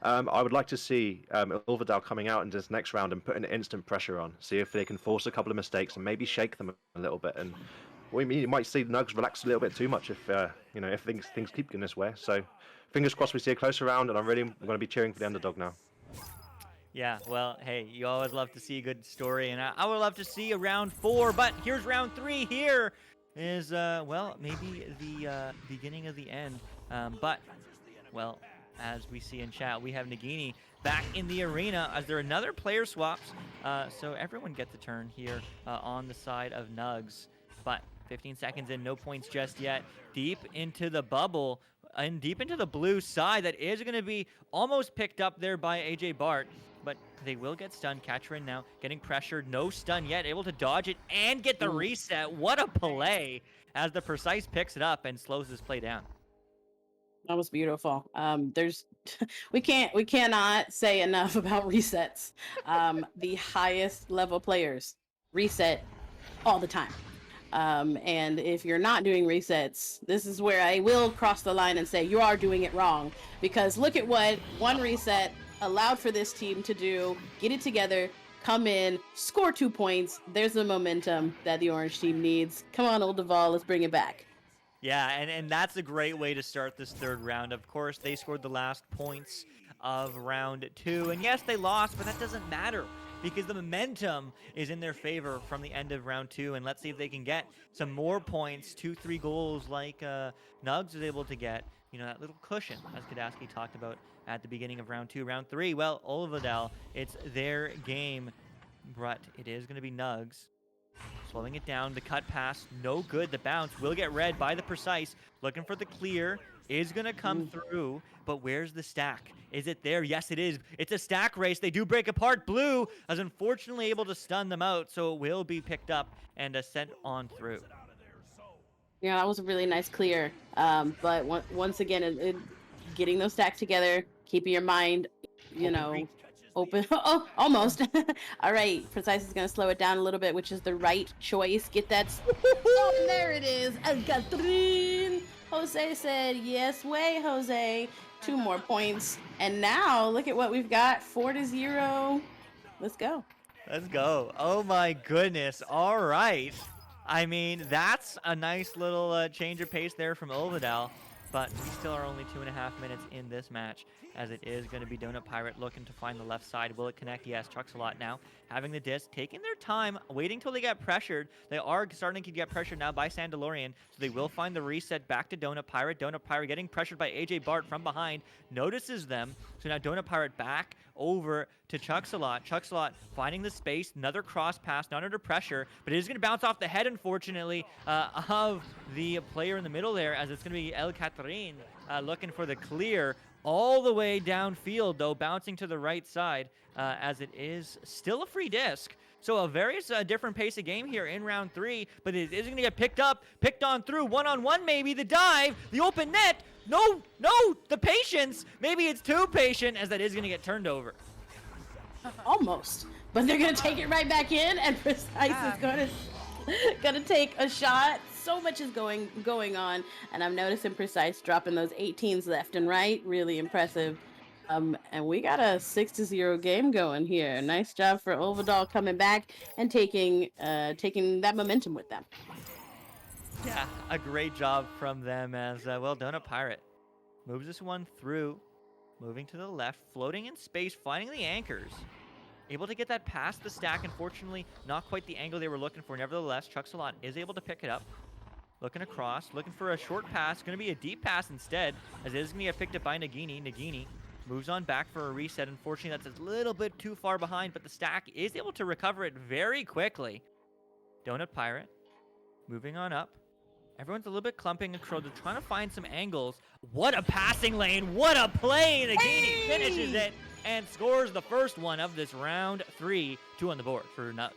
I would like to see Ulvedal coming out in this next round and putting instant pressure on. See if they can force a couple of mistakes and maybe shake them a little bit. And you might see Nuggz relax a little bit too much if things keep going this way. So fingers crossed we see a closer round, and I'm going to be cheering for the underdog now. Yeah, well, hey, you always love to see a good story, and I would love to see a round 4, but here's round 3 here is, maybe the beginning of the end. But, well, as we see in chat, we have Nagini back in the arena as there are another player swaps. So everyone gets a turn here on the side of Nuggz. But 15 seconds in, no points just yet. Deep into the bubble and deep into the blue side. That is going to be almost picked up there by AJ Bart. But they will get stunned. Catcher in now, getting pressured. No stun yet. Able to dodge it and get the reset. What a play as the Precise picks it up and slows this play down. That was beautiful. We cannot say enough about resets. The highest level players reset all the time. And if you're not doing resets, this is where I will cross the line and say you are doing it wrong, because look at what one reset allowed for this team to do. Get it together, come in, score 2 points. There's the momentum that the orange team needs. Come on, Ulvedal, let's bring it back. Yeah, and that's a great way to start this third round. Of course, they scored the last points of round 2. And yes, they lost, but that doesn't matter because the momentum is in their favor from the end of round 2. And let's see if they can get some more points, 2-3 goals like Nuggz was able to get. That little cushion, as Kadaski talked about at the beginning of round 2. Round 3, well, Ulvedal, it's their game, but it is going to be Nuggz. Slowing it down, the cut pass, no good. The bounce will get read by the Precise. Looking for the clear. is going to come through, but where's the stack? Is it there? Yes, it is. It's a stack race. They do break apart. Blue is unfortunately able to stun them out, so it will be picked up and sent on through. Yeah, that was a really nice clear. But once again, getting those stacks together, keeping your mind, open. Oh, almost. All right, Precise is going to slow it down a little bit, which is the right choice. Get that. Oh, there it is. Catherine. Jose said, yes way, Jose. 2 more points. And now, look at what we've got. 4-0. Let's go. Let's go. Oh, my goodness. All right. I mean, that's a nice little change of pace there from Ulvedal. But we still are only 2.5 minutes in this match, as it is going to be Donut Pirate looking to find the left side. Will it connect? Yes. Chucks-a-Lot now having the disc, taking their time, waiting till they get pressured. They are starting to get pressured now by Sandalorian, so they will find the reset back to Donut Pirate. Donut Pirate getting pressured by AJ Bart from behind, notices them. So now Donut Pirate back over to Chucks-a-Lot. Chucks-a-Lot finding the space, another cross pass, not under pressure, but it is going to bounce off the head, unfortunately, of the player in the middle there, as it's going to be El Catherine looking for the clear all the way downfield, though, bouncing to the right side, as it is still a free disc. So a very different pace of game here in round 3, but it is going to get picked on through, one-on-one maybe, the dive, the open net. No, the patience. Maybe it's too patient, as that is going to get turned over. Almost. But they're going to take it right back in, and Precise is going to take a shot. So much is going on, and I'm noticing Precise dropping those 18s left and right. Really impressive. And we got a 6-0 game going here. Nice job for Ulvedal coming back and taking that momentum with them. Yeah, a great job from them, as well done. A Pirate moves this one through, moving to the left, floating in space, finding the anchors. Able to get that past the stack. Unfortunately, not quite the angle they were looking for. Nevertheless, Chucks-a-Lot is able to pick it up. Looking across, looking for a short pass. Going to be a deep pass instead, as it is going to get picked up by Nagini. Nagini moves on back for a reset. Unfortunately, that's a little bit too far behind, but the stack is able to recover it very quickly. Donut Pirate moving on up. Everyone's a little bit clumping across. They're trying to find some angles. What a passing lane. What a play. Nagini finishes it and scores the first one of this round 3. 2 on the board for Nuggz.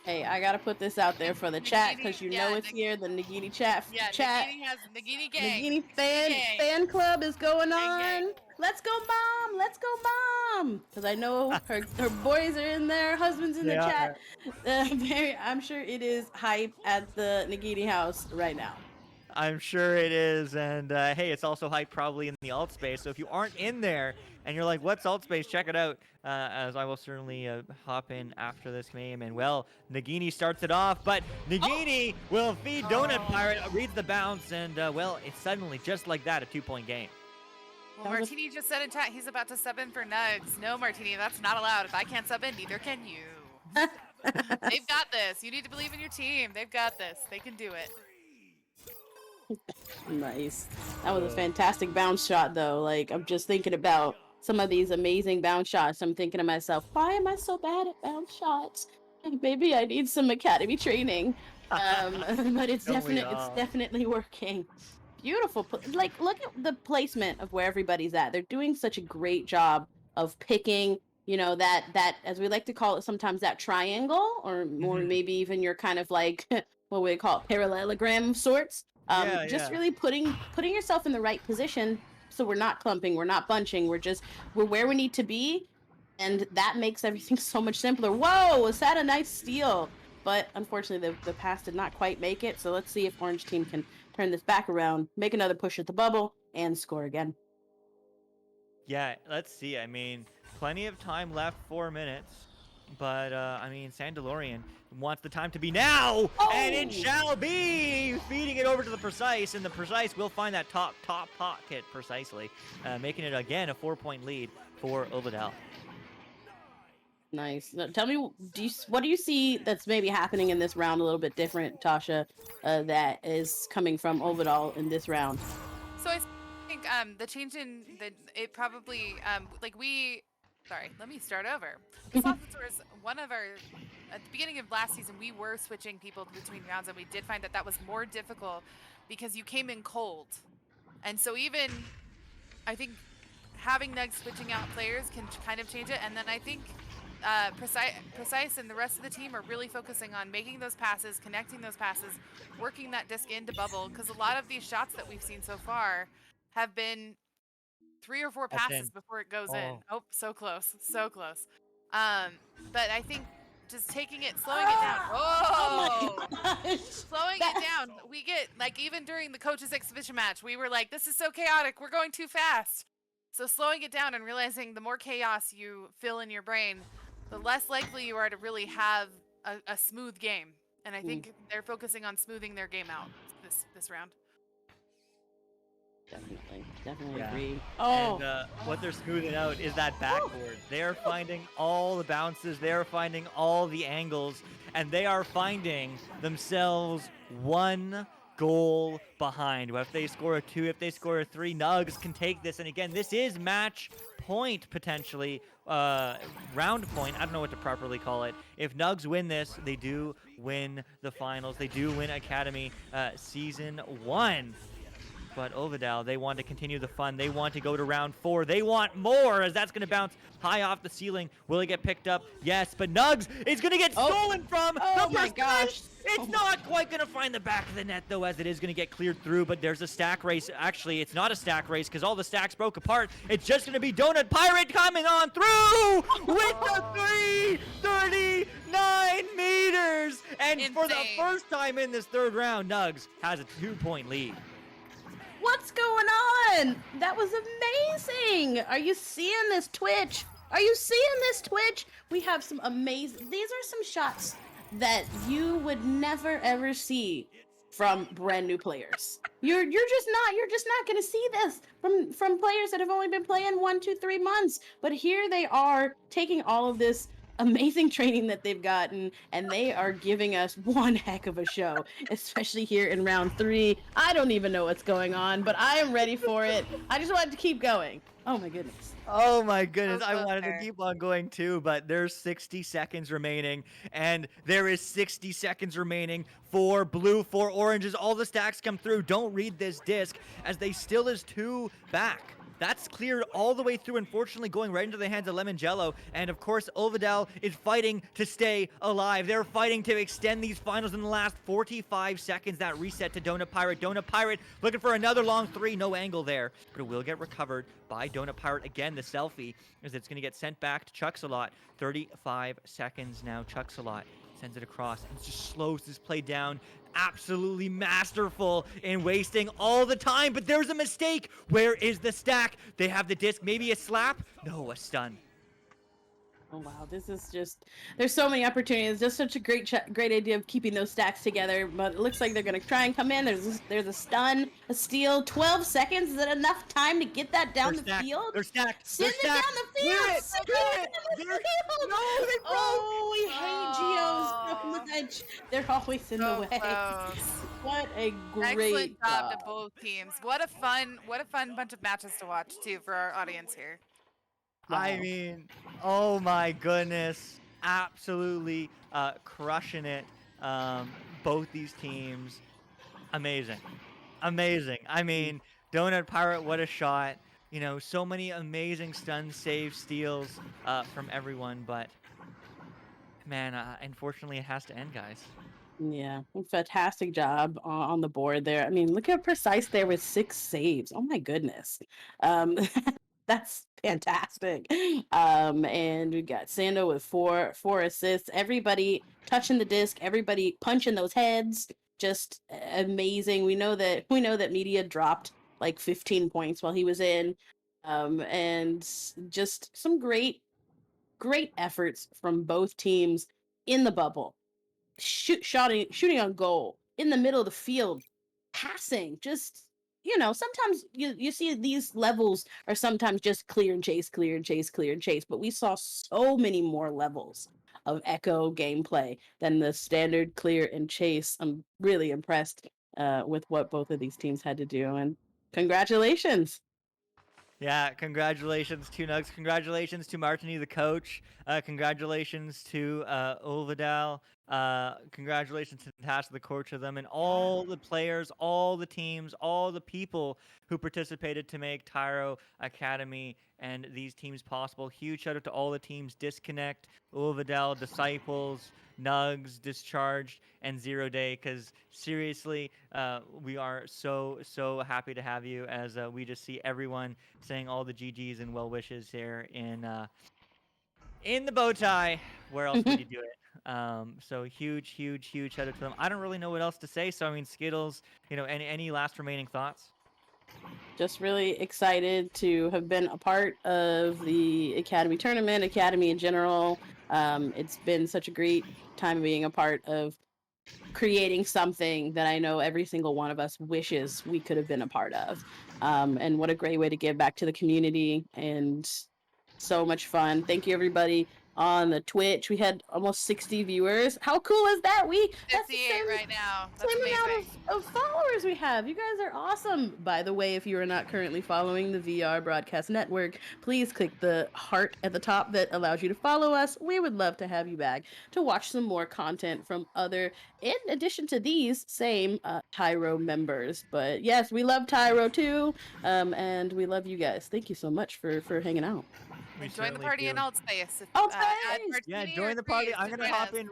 Hey, I gotta put this out there for the chat, because you know it's here. The Nagini chat. Yeah, chat. Nagini has Nagini gang. Nagini fan club is going on. Let's go, mom. Let's go, mom. Because I know her boys are in there, husbands in the chat. I'm sure it is hype at the Nagini house right now. I'm sure it is, and hey, it's also hype probably in the alt space. So if you aren't in there and you're like, what's alt space? Check it out, as I will certainly hop in after this game. And well, Nagini starts it off, but Nagini will feed Donut Pirate, reads the bounce, and well, it's suddenly just like that a 2-point game. Well, Martini just said in chat he's about to sub in for Nuggz. No, Martini, that's not allowed. If I can't sub in, neither can you. They've got this. You need to believe in your team. They've got this. They can do it. Nice. That was a fantastic bounce shot, though. Like, I'm just thinking about some of these amazing bounce shots. I'm thinking to myself, why am I so bad at bounce shots? Maybe I need some academy training. But it's definitely working. Beautiful. Like, look at the placement of where everybody's at. They're doing such a great job of picking, that as we like to call it sometimes, that triangle, or more maybe even your kind of like what we call it, parallelogram of sorts. Really putting yourself in the right position, so we're not clumping, we're not bunching, we're where we need to be, and that makes everything so much simpler. Whoa, was that a nice steal? But unfortunately, the pass did not quite make it. So let's see if Orange Team can turn this back around, make another push at the bubble, and score again. Yeah, let's see. I mean, plenty of time left, 4 minutes. But, I mean, Sandalorian wants the time to be now, and it shall be! Feeding it over to the Precise, and the Precise will find that top pocket precisely, making it, again, a 4-point lead for Ulvedal. Nice. Now, tell me, what do you see that's maybe happening in this round a little bit different, Tasha, that is coming from Ulvedal in this round? So I think the change in it probably, sorry, let me start over. One of our, at the beginning of last season, we were switching people between rounds, and we did find that was more difficult because you came in cold. And so even, I think having Nuggz switching out players can kind of change it. And then I think Precise and the rest of the team are really focusing on making those passes, connecting those passes, working that disc into bubble. Because a lot of these shots that we've seen so far have been 3 or 4 That's passes in. before it goes in. Oh. Oh, so close, so close. But I think just taking it, slowing it down. Oh my gosh. Slowing it down. We get, like, even during the coaches exhibition match, we were like, this is so chaotic. We're going too fast. So slowing it down and realizing the more chaos you fill in your brain, the less likely you are to really have a smooth game. And I think they're focusing on smoothing their game out this round. Definitely Yeah. agree. And what they're smoothing out is that backboard. They are finding all the bounces, they are finding all the angles, and they are finding themselves one goal behind. If they score a 2, if they score a 3, Nuggz can take this. And again, this is match point potentially, round point. I don't know what to properly call it. If Nuggz win this, they do win the finals. They do win Academy Season 1. But Ulvedal, they want to continue the fun. They want to go to round 4. They want more, as that's going to bounce high off the ceiling. Will it get picked up? Yes, but Nuggz is going to get stolen from. Oh the my first gosh. It's not quite going to find the back of the net, though, as it is going to get cleared through. But there's a stack race. Actually, it's not a stack race because all the stacks broke apart. It's just going to be Donut Pirate coming on through with the 339 meters. And for the first time in this third round, Nuggz has a 2-point lead. What's going on? That was amazing. Are you seeing this, Twitch? Are you seeing this, Twitch? We have some amazing, these are some shots that you would never ever see from brand new players. You're just not gonna see this from players that have only been playing 1, 2, 3 months. But here they are taking all of this amazing training that they've gotten, and they are giving us one heck of a show, especially here in round 3. I don't even know what's going on, but I am ready for it. I just wanted to keep going. Oh my goodness. Oh my goodness, I wanted to keep on going too, but there's 60 seconds remaining, and there is 60 seconds remaining for blue, for oranges. All the stacks come through. Don't read this disc, as they still is 2 back. That's cleared all the way through, unfortunately going right into the hands of Lemon Jello. And of course, Ulvedal is fighting to stay alive. They're fighting to extend these finals in the last 45 seconds. That reset to Donut Pirate. Donut Pirate looking for another long 3. No angle there, but it will get recovered by Donut Pirate. Again, the selfie, as it's going to get sent back to Chucksalot. 35 seconds now. Chucksalot sends it across and just slows this play down. Absolutely masterful in wasting all the time, but there's a mistake. Where is the stack? They have the disc, maybe a slap? No, a stun. Oh wow, this is just, there's so many opportunities. Just such a great idea of keeping those stacks together, but it looks like they're gonna try and come in. There's a stun, a steal, 12 seconds. Is that enough time to get that down the field? They're stacked. Send it down the field. Send it down the field. No, they broke. Oh, we hate Geos so much. They're always in the way. Close. What a great Excellent job to both teams. What a fun bunch of matches to watch too for our audience here. I mean, oh my goodness. Absolutely crushing it. Both these teams. Amazing. Amazing. I mean, Donut Pirate, what a shot. You know, so many amazing stun save steals from everyone, but man, unfortunately it has to end, guys. Yeah, fantastic job on the board there. I mean, look at Precise there with 6 saves. Oh my goodness. That's fantastic. And we got Sando with four assists. Everybody touching the disc, everybody punching those heads. Just amazing. We know that Media dropped like 15 points while he was in. And just some great efforts from both teams in the bubble. Shooting on goal in the middle of the field, passing, just, you know, sometimes you see these levels are sometimes just clear and chase, but we saw so many more levels of Echo gameplay than the standard clear and chase. I'm really impressed with what both of these teams had to do, and congratulations. Yeah, congratulations to Nuggz. Congratulations to Martiney, the coach. Congratulations to Ulvedal. Congratulations to Natasha, the coach of them, and all the players, all the teams, all the people who participated to make Tyro Academy and these teams possible. Huge shout out to all the teams: Disconnect, Ulvedal, Disciples, Nuggz, Discharged, and 0 Day. Because seriously, we are so happy to have you. As we just see everyone saying all the GGs and well wishes here in the bow tie. Where else would you do it? So huge shout out to them. I don't really know what else to say. So I mean, Skittles, any last remaining thoughts? Just really excited to have been a part of the Academy tournament, Academy in general. It's been such a great time being a part of creating something that I know every single one of us wishes we could have been a part of. And what a great way to give back to the community, and so much fun. Thank you, everybody on the Twitch. We had almost 60 viewers. How cool is that? That's the 58 same, right now. That's same amount amazing. of followers we have. You guys are awesome. By the way, if you are not currently following the VR Broadcast Network, please click the heart at the top that allows you to follow us. We would love to have you back to watch some more content from in addition to these same Tyro members. But yes, we love Tyro too, and we love you guys. Thank you so much for hanging out. Join the party in Alt Space. Yeah, join the party. I'm gonna hop in.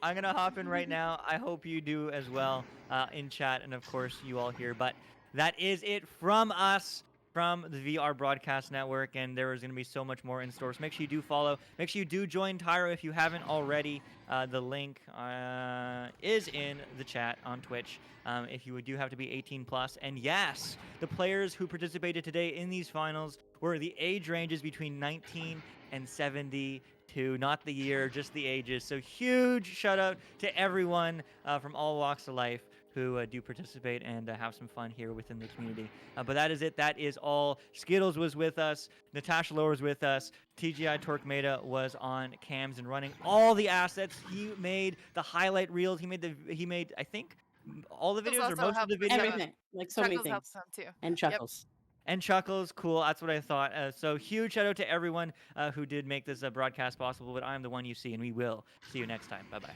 I'm gonna hop in right now. I hope you do as well in chat, and of course you all here. But that is it from us, from the VR Broadcast Network, and there is gonna be so much more in store. So make sure you do follow. Make sure you do join Tyro if you haven't already. The link is in the chat on Twitch. If you do have to be 18+. And yes, the players who participated today in these finals were the age ranges between 19 and 72, not the year, just the ages. So huge shout out to everyone from all walks of life who do participate and have some fun here within the community. But that is it. That is all. Skittles was with us. NatashaLore was with us. TGI Torquemada was on cams and running all the assets. He made the highlight reels. He made I think all the videos or most of the videos. Everything, like so many things. Too. And Chuckles. And Chuckles, cool. That's what I thought. So huge shout out to everyone who did make this broadcast possible. But I'm the one you see, and we will see you next time. Bye-bye.